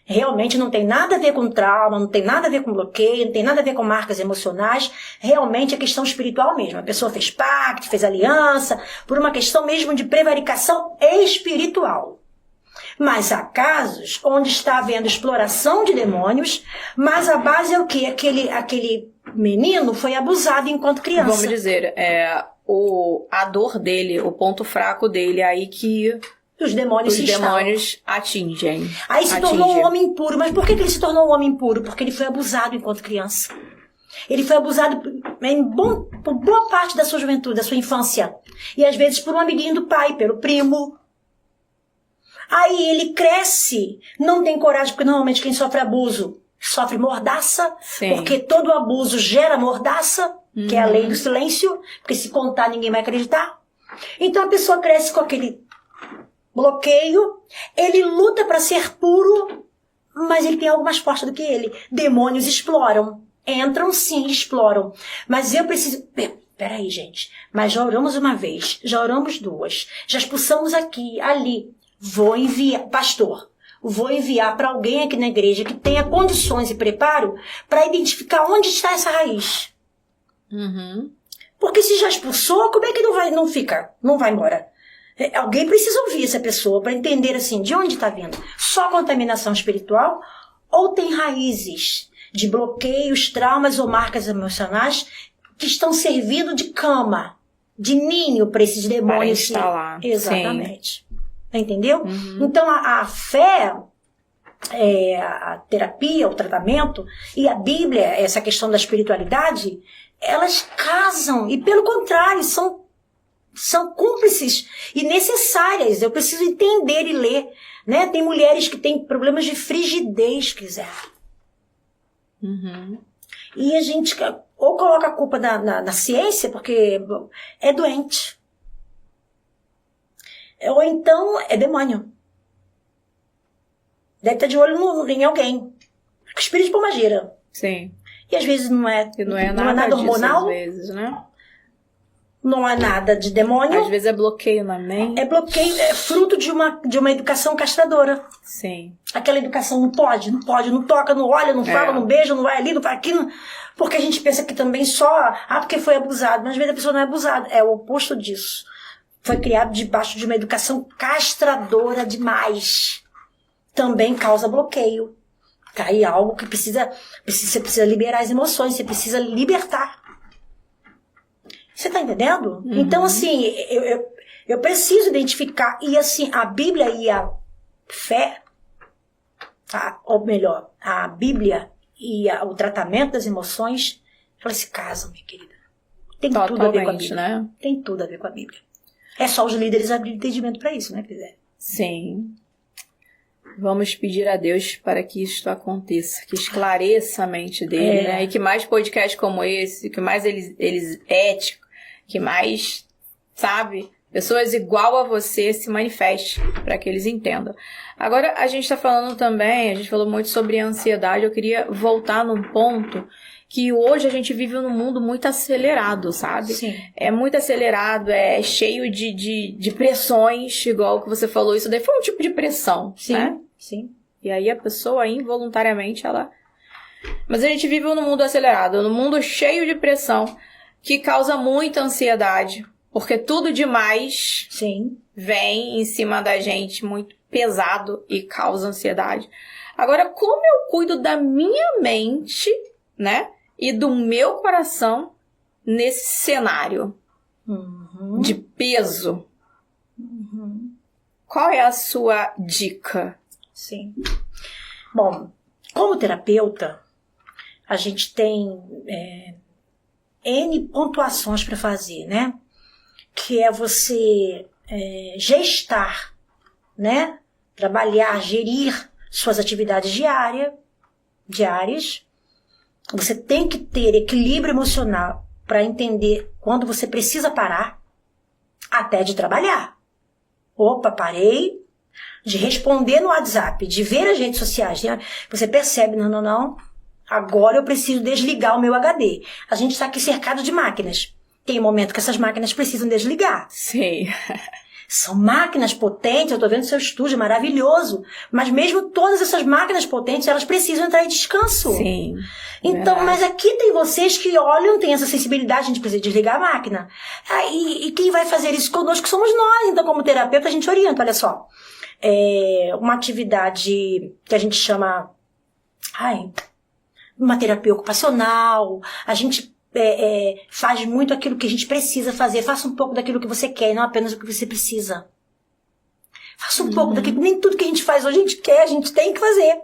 Realmente não tem nada a ver com trauma, não tem nada a ver com bloqueio, não tem nada a ver com marcas emocionais. Realmente é questão espiritual mesmo. A pessoa fez pacto, fez aliança, por uma questão mesmo de prevaricação espiritual. Mas há casos onde está havendo exploração de demônios, mas a base é o quê? Aquele menino foi abusado enquanto criança. Vamos dizer, a dor dele, o ponto fraco dele, aí que os demônios atingem. Aí se tornou um homem impuro. Mas por que ele se tornou um homem impuro? Porque ele foi abusado enquanto criança. Ele foi abusado por boa parte da sua juventude, da sua infância. E às vezes por um amiguinho do pai, pelo primo. Aí ele cresce, não tem coragem, porque normalmente quem sofre abuso sofre mordaça. Sim. Porque todo abuso gera mordaça, que é a lei do silêncio, porque se contar ninguém vai acreditar. Então a pessoa cresce com aquele bloqueio, ele luta para ser puro, mas ele tem algo mais forte do que ele. Demônios exploram. Entram sim, exploram. Mas eu preciso... Peraí, gente. Mas já oramos uma vez, já oramos duas, já expulsamos aqui, ali. Vou enviar, pastor, vou enviar para alguém aqui na igreja que tenha condições e preparo para identificar onde está essa raiz. Porque se já expulsou, como é que não fica? Não vai embora. Alguém precisa ouvir essa pessoa para entender assim, de onde está vindo. Só contaminação espiritual ou tem raízes de bloqueios, traumas ou marcas emocionais que estão servindo de cama, de ninho para esses demônios. Para instalar. Exatamente. Sim. Entendeu? Então a fé, a terapia, o tratamento e a Bíblia, essa questão da espiritualidade, elas casam e pelo contrário, são cúmplices e necessárias. Eu preciso entender e ler, né? Tem mulheres que têm problemas de frigidez, quiser. E a gente ou coloca a culpa na ciência, porque é doente. Ou então é demônio. Deve estar de olho em alguém. Espírito de pomageira. Sim. E às vezes não é nada hormonal. Às vezes, né? Não é nada de demônio. Às vezes é bloqueio na mente. É bloqueio, é fruto de uma educação castradora. Sim. Aquela educação não pode, não toca, não olha, não fala, não beija, não vai ali, não vai aqui. Porque a gente pensa que também porque foi abusado. Mas às vezes a pessoa não é abusada. É o oposto disso. Foi criado debaixo de uma educação castradora demais. Também causa bloqueio. Cai algo que você precisa liberar as emoções, você precisa libertar. Você tá entendendo? Então, assim, eu preciso identificar. E, assim, a Bíblia e a fé, ou melhor, a Bíblia e o tratamento das emoções, elas se casam, minha querida. Tem totalmente, tudo a ver com a Bíblia. Né? Tem tudo a ver com a Bíblia. É só os líderes abrirem entendimento para isso, né, Crisé? Sim. Vamos pedir a Deus para que isto aconteça, que esclareça a mente dele, né? E que mais podcasts como esse, que mais eles éticos, que mais, sabe, pessoas igual a você se manifestem para que eles entendam. Agora, a gente está falando também, a gente falou muito sobre ansiedade, eu queria voltar num ponto que hoje a gente vive num mundo muito acelerado, sabe? Sim. É muito acelerado, é cheio de pressões, igual que você falou, isso daí foi um tipo de pressão, sim, né? Sim. E aí a pessoa, involuntariamente, ela... Mas a gente vive num mundo acelerado, num mundo cheio de pressão, que causa muita ansiedade, porque tudo demais vem em cima da gente, muito pesado e causa ansiedade. Agora, como eu cuido da minha mente, né? E do meu coração nesse cenário de peso. Qual é a sua dica? Sim. Bom, como terapeuta, a gente tem N pontuações para fazer, né? Que é você gestar, né? Trabalhar, gerir suas atividades diárias. Você tem que ter equilíbrio emocional para entender quando você precisa parar, até de trabalhar. Opa, parei de responder no WhatsApp, de ver as redes sociais. Né? Você percebe, não, agora eu preciso desligar o meu HD. A gente está aqui cercado de máquinas. Tem um momento que essas máquinas precisam desligar. Sim. São máquinas potentes, eu estou vendo seu estúdio, maravilhoso. Mas mesmo todas essas máquinas potentes, elas precisam entrar em descanso. Sim. Então, verdade. mas aqui tem vocês que olham, tem essa sensibilidade, a gente precisa desligar a máquina. E quem vai fazer isso conosco somos nós. Então, como terapeuta, a gente orienta, olha só. Uma atividade que a gente chama... uma terapia ocupacional. A gente faz muito aquilo que a gente precisa fazer. Faça um pouco daquilo que você quer e não apenas o que você precisa. Faça um pouco daquilo. Nem tudo que a gente faz hoje a gente quer, a gente tem que fazer.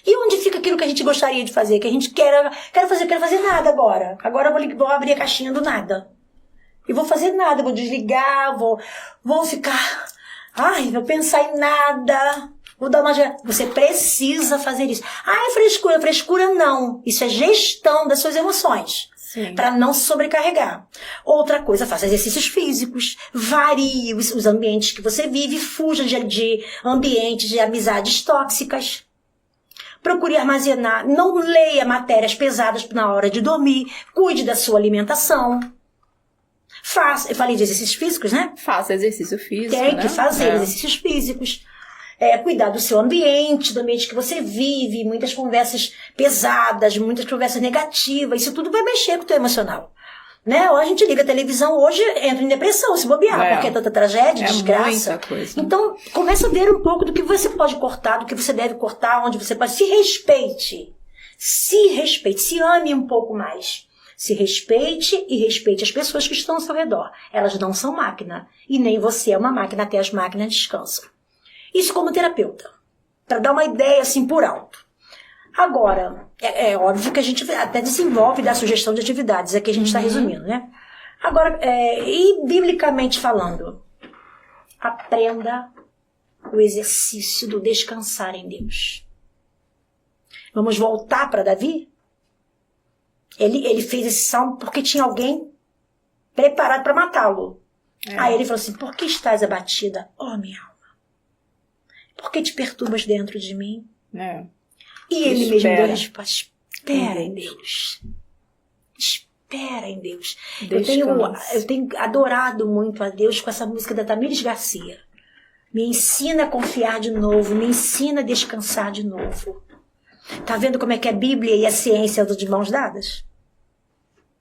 E onde fica aquilo que a gente gostaria de fazer? Que a gente quero fazer nada agora. Agora eu vou abrir a caixinha do nada. E vou fazer nada, vou desligar, vou ficar... vou pensar em nada. Vou dar uma... Você precisa fazer isso. É frescura. Frescura não. Isso é gestão das suas emoções. Para não se sobrecarregar. Outra coisa, faça exercícios físicos. Varie os ambientes que você vive. Fuja de ambientes de amizades tóxicas. Procure armazenar, não leia matérias pesadas na hora de dormir, cuide da sua alimentação. Eu falei de exercícios físicos, né? Faça exercício físico, Tem que fazer exercícios físicos. Cuidar do seu ambiente, do ambiente que você vive, muitas conversas pesadas, muitas conversas negativas, isso tudo vai mexer com o teu emocional. Né? Ou a gente liga a televisão, hoje entra em depressão, se bobear, porque é tanta tragédia, desgraça. Muita coisa. Então, começa a ver um pouco do que você pode cortar, do que você deve cortar, onde você pode. Se respeite, se ame um pouco mais. Se respeite e respeite as pessoas que estão ao seu redor. Elas não são máquina, e nem você é uma máquina, até as máquinas descansam. Isso como terapeuta, para dar uma ideia assim por alto. Agora, é óbvio que a gente até desenvolve da sugestão de atividades, aqui a gente está resumindo, né? Agora, e biblicamente falando, aprenda o exercício do descansar em Deus. Vamos voltar para Davi? Ele fez esse salmo porque tinha alguém preparado para matá-lo. Aí ele falou assim, por que estás abatida, ó minha alma? Por que te perturbas dentro de mim? E ele mesmo deu a resposta, espera em Deus. Espera em Deus. Eu tenho adorado muito a Deus com essa música da Tamires Garcia. Me ensina a confiar de novo, me ensina a descansar de novo. Tá vendo como é que a Bíblia e a ciência andam de mãos dadas?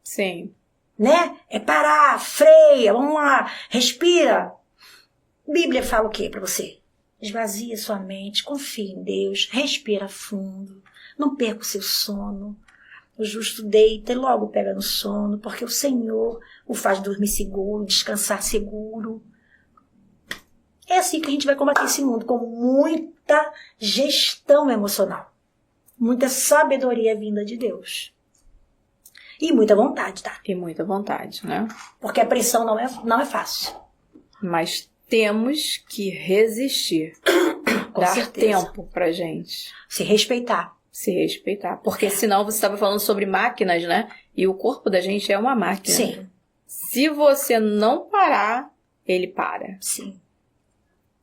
Sim. Né? É parar, freia, vamos lá, respira. Bíblia fala o quê para você? Esvazia sua mente, confie em Deus, respira fundo, não perca o seu sono. O justo deita e logo pega no sono, porque o Senhor o faz dormir seguro, descansar seguro. É assim que a gente vai combater esse mundo, com muita gestão emocional, muita sabedoria vinda de Deus. E muita vontade, tá? E muita vontade, né? Porque a pressão não é fácil. Mas temos que resistir. Dar certeza. tempo pra gente. Se respeitar. Porque senão você estava falando sobre máquinas, né? E o corpo da gente é uma máquina. Sim. Se você não parar, ele para. Sim.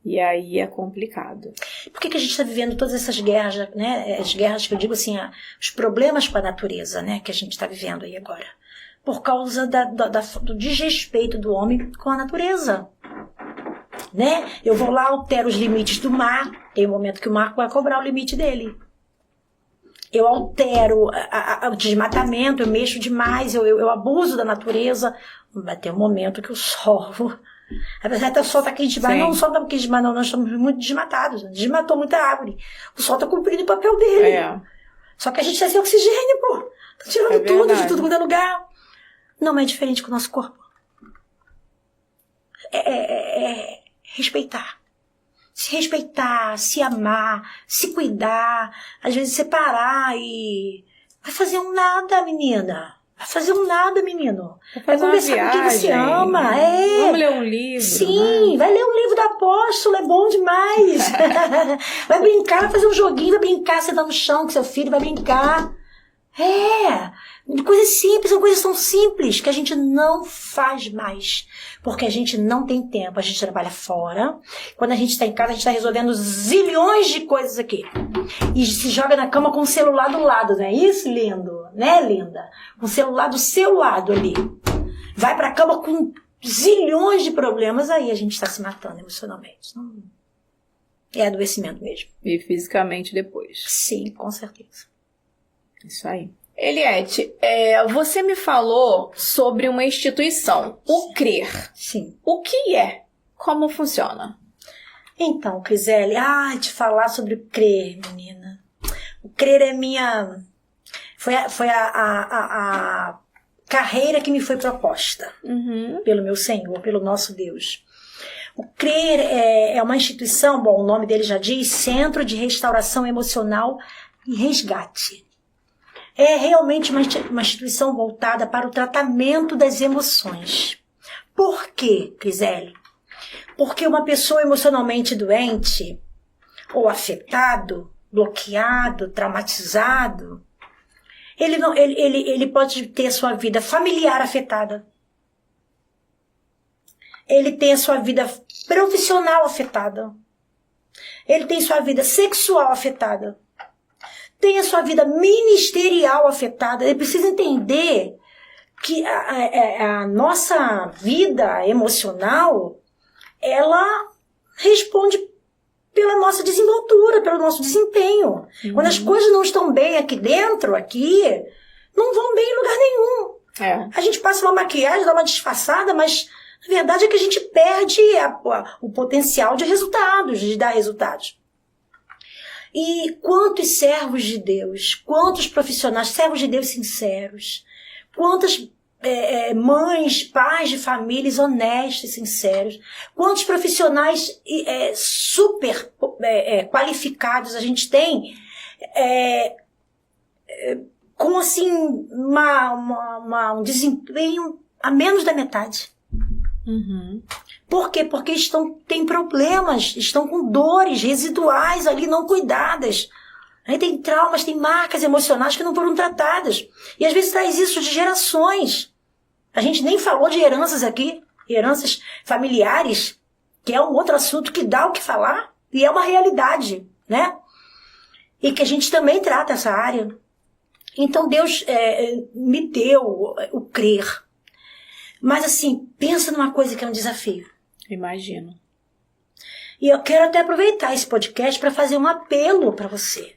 E aí é complicado. Por que a gente está vivendo todas essas guerras, né? As guerras que eu digo assim, os problemas com a natureza, né? Que a gente está vivendo aí agora. Por causa do desrespeito do homem com a natureza. Né? Eu vou lá, altero os limites do mar. Tem um momento que o mar vai cobrar o limite dele. Eu altero o desmatamento, eu mexo demais, eu abuso da natureza. Vai ter um momento que o sol... Apesar de o sol tá quente demais, não, o sol tá quente demais, não, nós estamos muito desmatados. Desmatou muita árvore. O sol tá cumprindo o papel dele. Só que a gente tá sem oxigênio, pô. Tá tirando tudo de tudo quanto é lugar. Não é diferente com o nosso corpo. Respeitar. Se respeitar, se amar, se cuidar, às vezes separar e... Vai fazer um nada, menina. Vai fazer um nada, menino. Vai conversar com quem você ama. Vamos ler um livro. Sim, né? Vai ler um livro do apóstolo, é bom demais. Vai brincar, vai fazer um joguinho, vai brincar, sentar no chão com seu filho, vai brincar. Coisas simples, são coisas tão simples que a gente não faz mais. Porque a gente não tem tempo, a gente trabalha fora. Quando a gente está em casa, a gente está resolvendo zilhões de coisas aqui. E se joga na cama com o celular do lado, não é isso, lindo? Né, linda? Com o celular do seu lado ali. Vai pra cama com zilhões de problemas, aí a gente está se matando emocionalmente. Não... É adoecimento mesmo. E fisicamente depois. Sim, com certeza. Isso aí. Eliette, você me falou sobre uma instituição, o CRER. Sim. O que é? Como funciona? Então, Criselle, te falar sobre o CRER, menina. O CRER é minha... Foi a carreira que me foi proposta pelo meu Senhor, pelo nosso Deus. O CRER é uma instituição, bom, o nome dele já diz, Centro de Restauração Emocional e Resgate. É realmente uma instituição voltada para o tratamento das emoções. Por quê, Criselle? Porque uma pessoa emocionalmente doente, ou afetado, bloqueado, traumatizado, ele pode ter a sua vida familiar afetada. Ele tem a sua vida profissional afetada. Ele tem sua vida sexual afetada. Tem a sua vida ministerial afetada. Ele precisa entender que a nossa vida emocional, ela responde pela nossa desenvoltura, pelo nosso desempenho. Quando as coisas não estão bem aqui dentro, não vão bem em lugar nenhum. A gente passa uma maquiagem, dá uma disfarçada, mas a verdade é que a gente perde o potencial de resultados, de dar resultados. E quantos servos de Deus, quantos profissionais, servos de Deus sinceros, quantas mães, pais de famílias honestos e sinceros, quantos profissionais super qualificados a gente tem, com assim um desempenho a menos da metade. Por quê? Porque têm problemas, estão com dores residuais ali não cuidadas. Aí tem traumas, tem marcas emocionais que não foram tratadas. E às vezes traz isso de gerações. A gente nem falou de heranças aqui, heranças familiares, que é um outro assunto que dá o que falar e é uma realidade, né? E que a gente também trata essa área. Então Deus me deu o CRER. Mas assim, pensa numa coisa que é um desafio. Imagino. E eu quero até aproveitar esse podcast para fazer um apelo para você.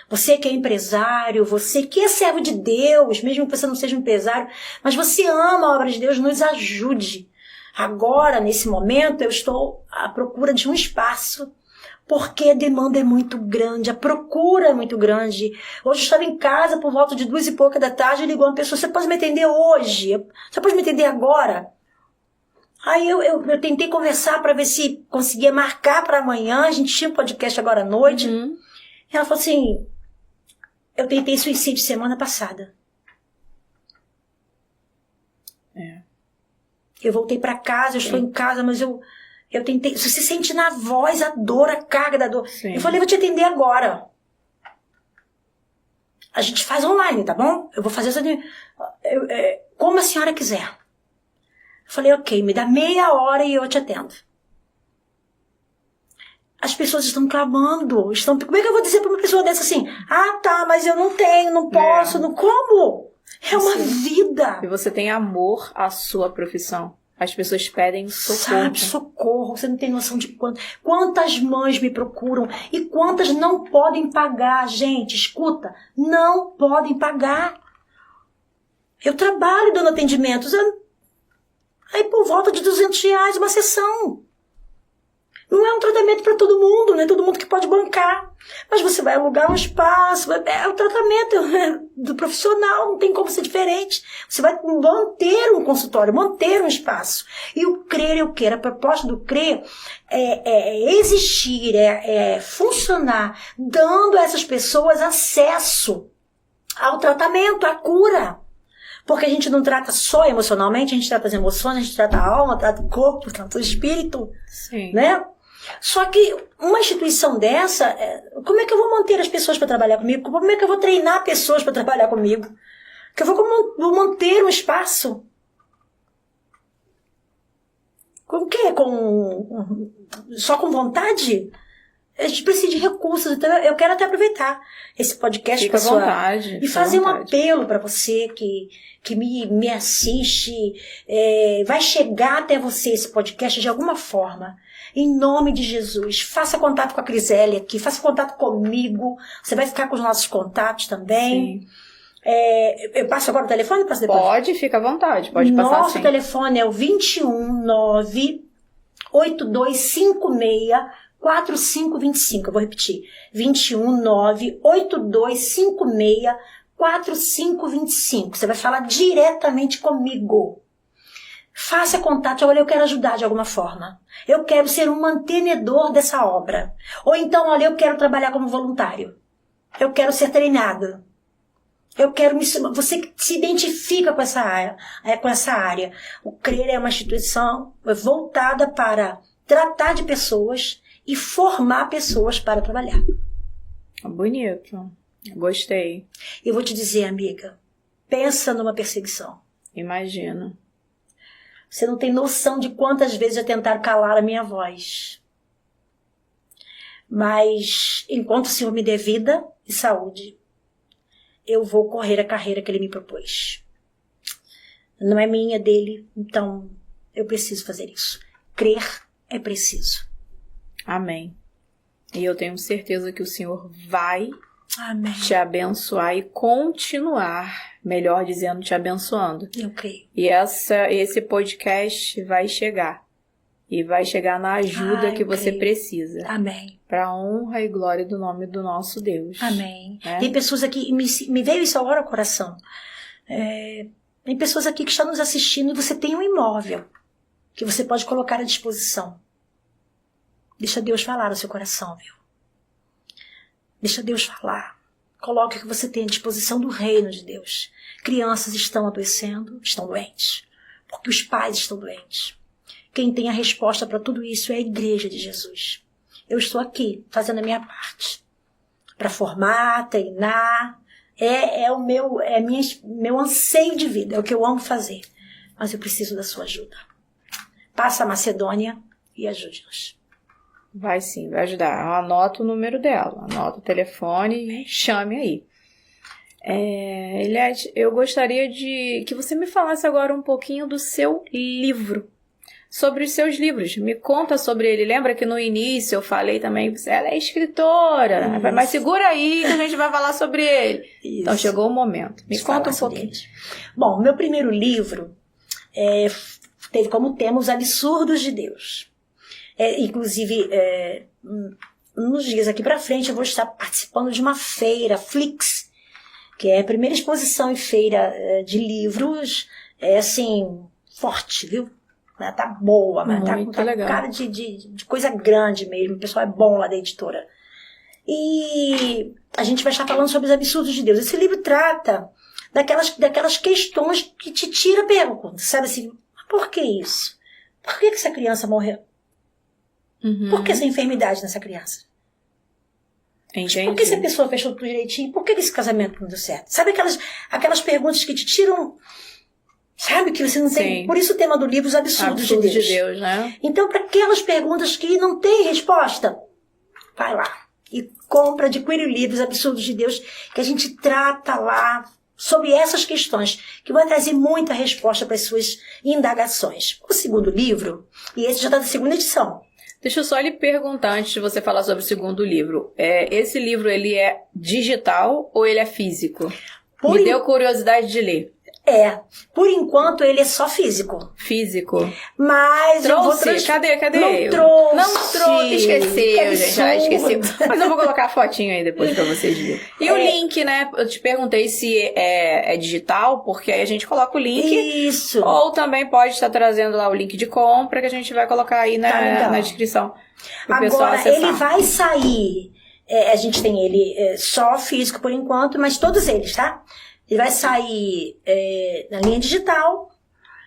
Você que é empresário, você que é servo de Deus, mesmo que você não seja um empresário, mas você ama a obra de Deus, nos ajude. Agora, nesse momento, eu estou à procura de um espaço, porque a demanda é muito grande, a procura é muito grande. Hoje eu estava em casa por volta de 2 e pouca da tarde e ligou uma pessoa, você pode me atender hoje? Você pode me atender agora? Aí eu tentei conversar para ver se conseguia marcar para amanhã, a gente tinha um podcast agora à noite. E ela falou assim, eu tentei suicídio semana passada. Eu voltei para casa, eu estou em casa, mas eu tentei. Você sente na voz a dor, a carga da dor. Sim. Eu falei, eu vou te atender agora. A gente faz online, tá bom? Eu vou fazer isso como a senhora quiser. Eu falei, ok, me dá meia hora e eu te atendo. As pessoas estão clamando. Como é que eu vou dizer para uma pessoa dessa assim? Tá, mas eu não tenho, não posso, não como? É uma vida. E você tem amor à sua profissão. As pessoas pedem socorro. Sabe, socorro. Você não tem noção de quantas mães me procuram e quantas não podem pagar. Gente, escuta, não podem pagar. Eu trabalho dando atendimentos. Aí por volta de R$200 uma sessão. Não é um tratamento para todo mundo, não é todo mundo que pode bancar. Mas você vai alugar um espaço, é o tratamento do profissional, não tem como ser diferente. Você vai manter um consultório, manter um espaço. E o CRER é o quê? A proposta do CRER é existir, funcionar, dando a essas pessoas acesso ao tratamento, à cura. Porque a gente não trata só emocionalmente, a gente trata as emoções, a gente trata a alma, trata o corpo, trata o espírito. Sim. Né? Só que uma instituição dessa, como é que eu vou manter as pessoas para trabalhar comigo? Como é que eu vou treinar pessoas para trabalhar comigo? Que eu vou manter um espaço? Com o quê? Só com vontade? A gente precisa de recursos, então eu quero até aproveitar esse podcast Fica à vontade. E fazer um apelo para você que me assiste, vai chegar até você esse podcast de alguma forma. Em nome de Jesus, faça contato com a Criselle aqui, faça contato comigo, você vai ficar com os nossos contatos também. Sim. Eu passo agora o telefone ou passo depois? Pode, fica à vontade, pode passar Nosso sim. telefone é o 219-8256-4525. Eu vou repetir. 219-8256-4525. Você vai falar diretamente comigo. Faça contato. Olha, eu quero ajudar de alguma forma. Eu quero ser um mantenedor dessa obra. Ou então, olha, eu quero trabalhar como voluntário. Eu quero ser treinado. Eu quero você que se identifica com essa área. O CRER é uma instituição voltada para tratar de pessoas e formar pessoas para trabalhar. Bonito. Gostei. Eu vou te dizer, amiga, pensa numa perseguição. Imagino. Você não tem noção de quantas vezes já tentaram calar a minha voz. Mas, enquanto o Senhor me der vida e saúde, eu vou correr a carreira que Ele me propôs. Não é minha, é dele, então eu preciso fazer isso. Crer é preciso. Amém. E eu tenho certeza que o Senhor vai Amém. te abençoar e continuar, melhor dizendo, te abençoando. Eu creio. E esse podcast vai chegar. E vai chegar na ajuda que você precisa. Amém. Para a honra e glória do nome do nosso Deus. Amém. Né? Tem pessoas aqui, me veio isso agora ao coração. Tem pessoas aqui que estão nos assistindo e você tem um imóvel que você pode colocar à disposição. Deixa Deus falar no seu coração, viu? Deixa Deus falar. Coloque o que você tem à disposição do reino de Deus. Crianças estão adoecendo, estão doentes. Porque os pais estão doentes. Quem tem a resposta para tudo isso é a Igreja de Jesus. Eu estou aqui, fazendo a minha parte. Para formar, treinar. Meu anseio de vida. É o que eu amo fazer. Mas eu preciso da sua ajuda. Passa a Macedônia e ajude-nos. Vai sim, vai ajudar. Anota o número dela. Anota o telefone e chame aí. Eliette, eu gostaria de que você me falasse agora um pouquinho do seu livro. Sobre os seus livros. Me conta sobre ele. Lembra que no início eu falei também que ela é escritora. Isso. Mas segura aí que a gente vai falar sobre ele. Isso. Então chegou o momento. Me conta um pouquinho. Bom, meu primeiro livro teve como tema Os Absurdos de Deus. Inclusive, nos dias aqui pra frente eu vou estar participando de uma feira, Flix, que é a primeira exposição e feira de livros, assim, forte, viu? Tá boa, mas tá com cara de coisa grande mesmo. O pessoal é bom lá da editora. E a gente vai estar falando sobre os absurdos de Deus. Esse livro trata daquelas questões que te tira a pergunta. Sabe assim, por que isso? Por que essa criança morreu? Uhum. Por que essa enfermidade nessa criança? Entendi. Por que essa pessoa fechou tudo direitinho? Por que esse casamento não deu certo? Sabe aquelas perguntas que te tiram... Sabe que você não tem... Sim. Por isso o tema do livro, Os Absurdos de Deus. Né? Então, para aquelas perguntas que não têm resposta, vai lá e compra, adquire o livro, Os Absurdos de Deus, que a gente trata lá sobre essas questões, que vai trazer muita resposta para as suas indagações. O segundo livro, e esse já está na segunda edição. Deixa eu só lhe perguntar, antes de você falar sobre o segundo livro. Esse livro, ele é digital ou ele é físico? Me deu curiosidade de ler. Por enquanto ele é só físico. Físico. Mas trouxe? Cadê? Não trouxe. Não trouxe. Esqueceu, gente. Já esqueceu. Mas eu vou colocar a fotinho aí depois pra vocês verem. E o link, né? Eu te perguntei se é digital, porque aí a gente coloca o link. Isso. Ou também pode estar trazendo lá o link de compra, que a gente vai colocar aí na descrição. Agora, ele vai sair. A gente tem ele só físico por enquanto, mas todos eles, tá? Ele vai sair na linha digital,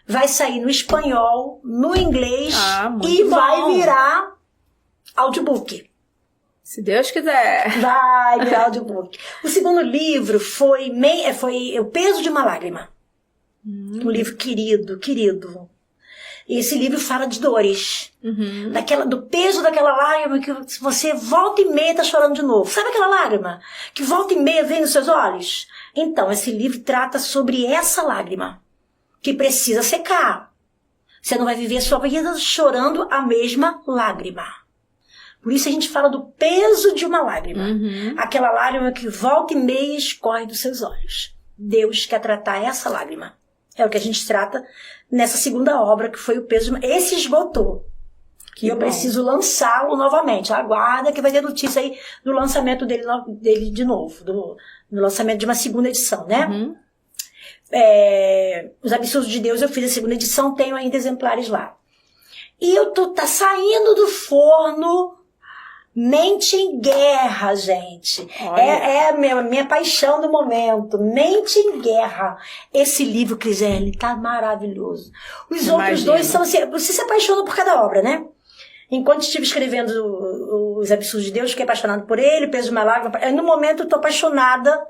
vai sair no espanhol, no inglês e vai virar audiobook. Se Deus quiser. Vai virar audiobook. O segundo livro foi O Peso de uma Lágrima. Um livro querido. E esse livro fala de dores. Do peso daquela lágrima que você volta e meia tá chorando de novo. Sabe aquela lágrima que volta e meia vem nos seus olhos? Então, esse livro trata sobre essa lágrima que precisa secar. Você não vai viver a sua vida chorando a mesma lágrima. Por isso a gente fala do peso de uma lágrima. Aquela lágrima que volta e meia escorre dos seus olhos. Deus quer tratar essa lágrima. É o que a gente trata nessa segunda obra, que foi o peso. Esse esgotou. E eu preciso lançá-lo novamente. Aguarda que vai ter notícia aí do lançamento dele de novo. Do lançamento de uma segunda edição, né? Os Absurdos de Deus, eu fiz a segunda edição, tenho ainda exemplares lá. E tá saindo do forno Mente em Guerra, gente. É a minha paixão do momento. Mente em Guerra. Esse livro, Criselle, tá maravilhoso. Os outros dois são assim, você se apaixona por cada obra, né? Enquanto estive escrevendo Os Absurdos de Deus, fiquei apaixonada por ele, Peso de uma Lágrima. No momento, eu tô apaixonada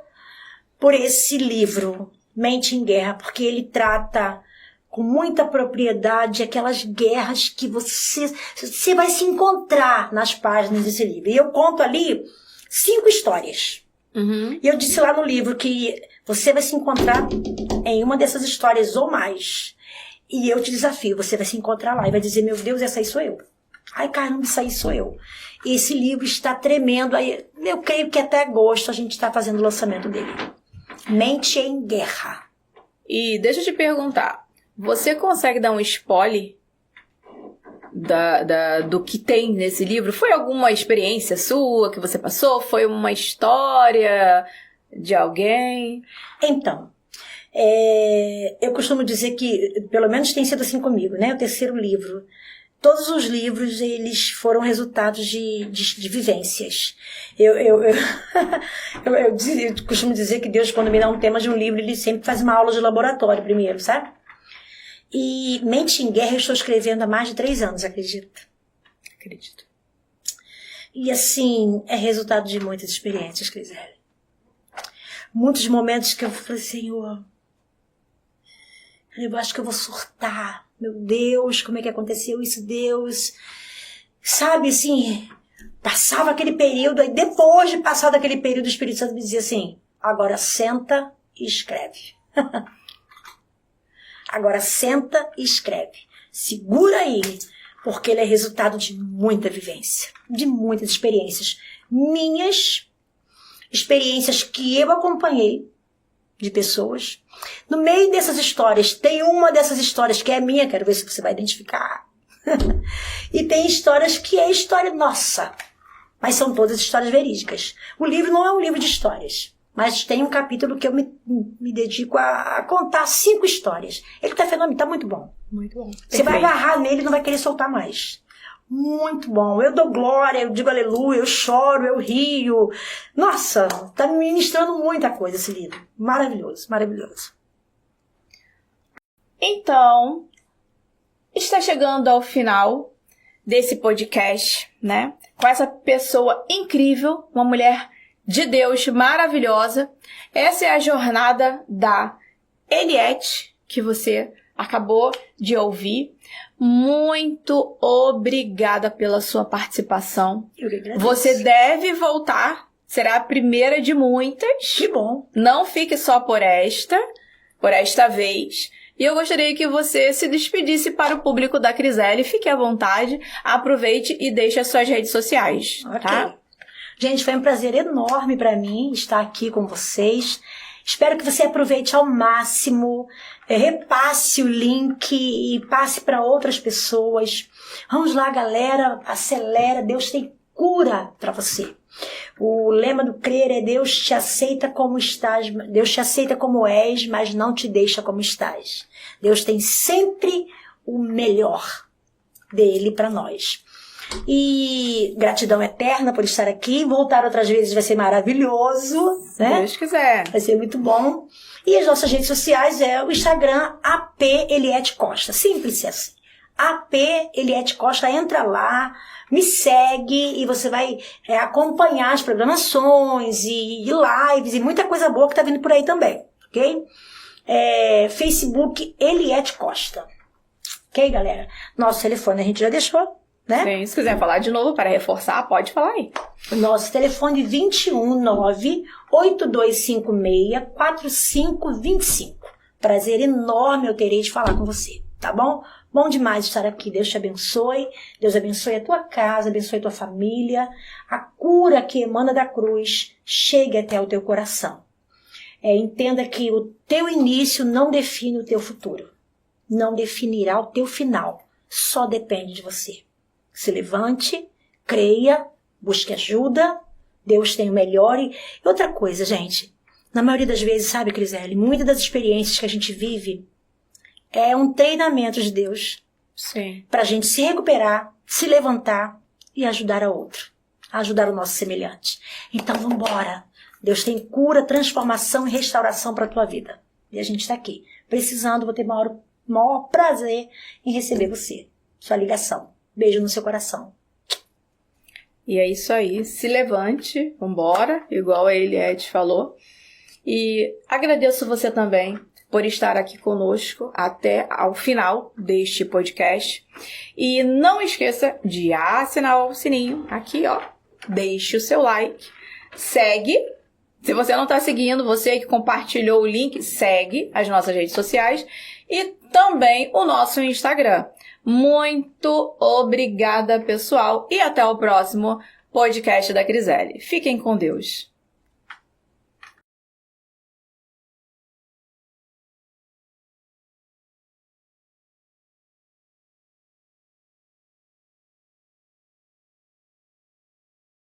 por esse livro, Mente em Guerra, porque ele trata com muita propriedade aquelas guerras que você vai se encontrar nas páginas desse livro. E eu conto ali 5 histórias. E eu disse lá no livro que você vai se encontrar em uma dessas histórias ou mais. E eu te desafio, você vai se encontrar lá e vai dizer, meu Deus, essa aí sou eu. Ai, caramba, isso aí sou eu. E esse livro está tremendo. Aí, eu creio que até agosto a gente está fazendo o lançamento dele. Mente em Guerra. E deixa eu te perguntar, você consegue dar um spoiler do que tem nesse livro? Foi alguma experiência sua que você passou? Foi uma história de alguém? Então, eu costumo dizer que, pelo menos tem sido assim comigo, né? O terceiro livro. Todos os livros, eles foram resultados de vivências. Eu costumo dizer que Deus, quando me dá um tema de um livro, ele sempre faz uma aula de laboratório primeiro, sabe? E Mente em Guerra eu estou escrevendo há mais de 3 anos, acredita? Acredito. E assim, é resultado de muitas experiências, Criselle. Muitos momentos que eu falei, Senhor, eu acho que eu vou surtar. Meu Deus, como é que aconteceu isso, Deus? Sabe, assim, passava aquele período, aí depois de passar daquele período, o Espírito Santo me dizia assim, agora senta e escreve. Agora senta e escreve. Segura aí, porque ele é resultado de muita vivência, de muitas experiências. Minhas experiências que eu acompanhei de pessoas. No meio dessas histórias, tem uma dessas histórias que é minha, quero ver se você vai identificar. E tem histórias que é história nossa, mas são todas histórias verídicas. O livro não é um livro de histórias, mas tem um capítulo que eu me dedico a contar 5 histórias. Ele tá fenômeno, tá muito bom. Muito bom. Você vai agarrar nele e não vai querer soltar mais. Muito bom. Eu dou glória, eu digo aleluia, eu choro, eu rio. Nossa, tá me ministrando muita coisa esse livro. Maravilhoso, maravilhoso. Então, está chegando ao final desse podcast, né? Com essa pessoa incrível, uma mulher de Deus maravilhosa. Essa é a jornada da Eliette, que você acabou de ouvir. Muito obrigada pela sua participação. Eu agradeço. Você deve voltar, será a primeira de muitas. Que bom. Não fique só por esta vez. E eu gostaria que você se despedisse para o público da Criselle. Fique à vontade, aproveite e deixe as suas redes sociais, tá? Gente, foi um prazer enorme para mim estar aqui com vocês. Espero que você aproveite ao máximo, repasse o link e passe para outras pessoas. Vamos lá, galera, acelera, Deus tem cura para você. O lema do crer é Deus te aceita como estás, Deus te aceita como és, mas não te deixa como estás. Deus tem sempre o melhor dele para nós. E gratidão eterna por estar aqui. Voltar outras vezes vai ser maravilhoso, né? Se Deus quiser. Vai ser muito bom. E as nossas redes sociais é o Instagram AP Eliette Costa. Simples assim. AP Eliette Costa, entra lá, me segue e você vai acompanhar as programações e lives e muita coisa boa que tá vindo por aí também, ok? Facebook Eliette Costa. Ok, galera? Nosso telefone a gente já deixou, né? Sim, se quiser falar de novo para reforçar, pode falar aí. Nosso telefone 219-8256-4525. Prazer enorme eu terei de falar com você, tá bom? Bom demais estar aqui. Deus te abençoe. Deus abençoe a tua casa, abençoe a tua família. A cura que emana da cruz chegue até o teu coração. Entenda que o teu início não define o teu futuro. Não definirá o teu final. Só depende de você. Se levante, creia, busque ajuda. Deus tem o melhor. E outra coisa, gente. Na maioria das vezes, sabe, Criselle, muitas das experiências que a gente vive é um treinamento de Deus. Sim. Para a gente se recuperar, se levantar e ajudar a outro. Ajudar o nosso semelhante. Então, vamos embora. Deus tem cura, transformação e restauração para a tua vida. E a gente está aqui. Precisando, vou ter maior prazer em receber você. Sua ligação. Beijo no seu coração. E é isso aí. Se levante, vambora, igual a Eliette falou. E agradeço você também por estar aqui conosco até ao final deste podcast. E não esqueça de assinar o sininho aqui, ó. Deixe o seu like. Segue. Se você não está seguindo, você que compartilhou o link, segue as nossas redes sociais e também o nosso Instagram. Muito obrigada, pessoal. E até o próximo podcast da Criselle. Fiquem com Deus.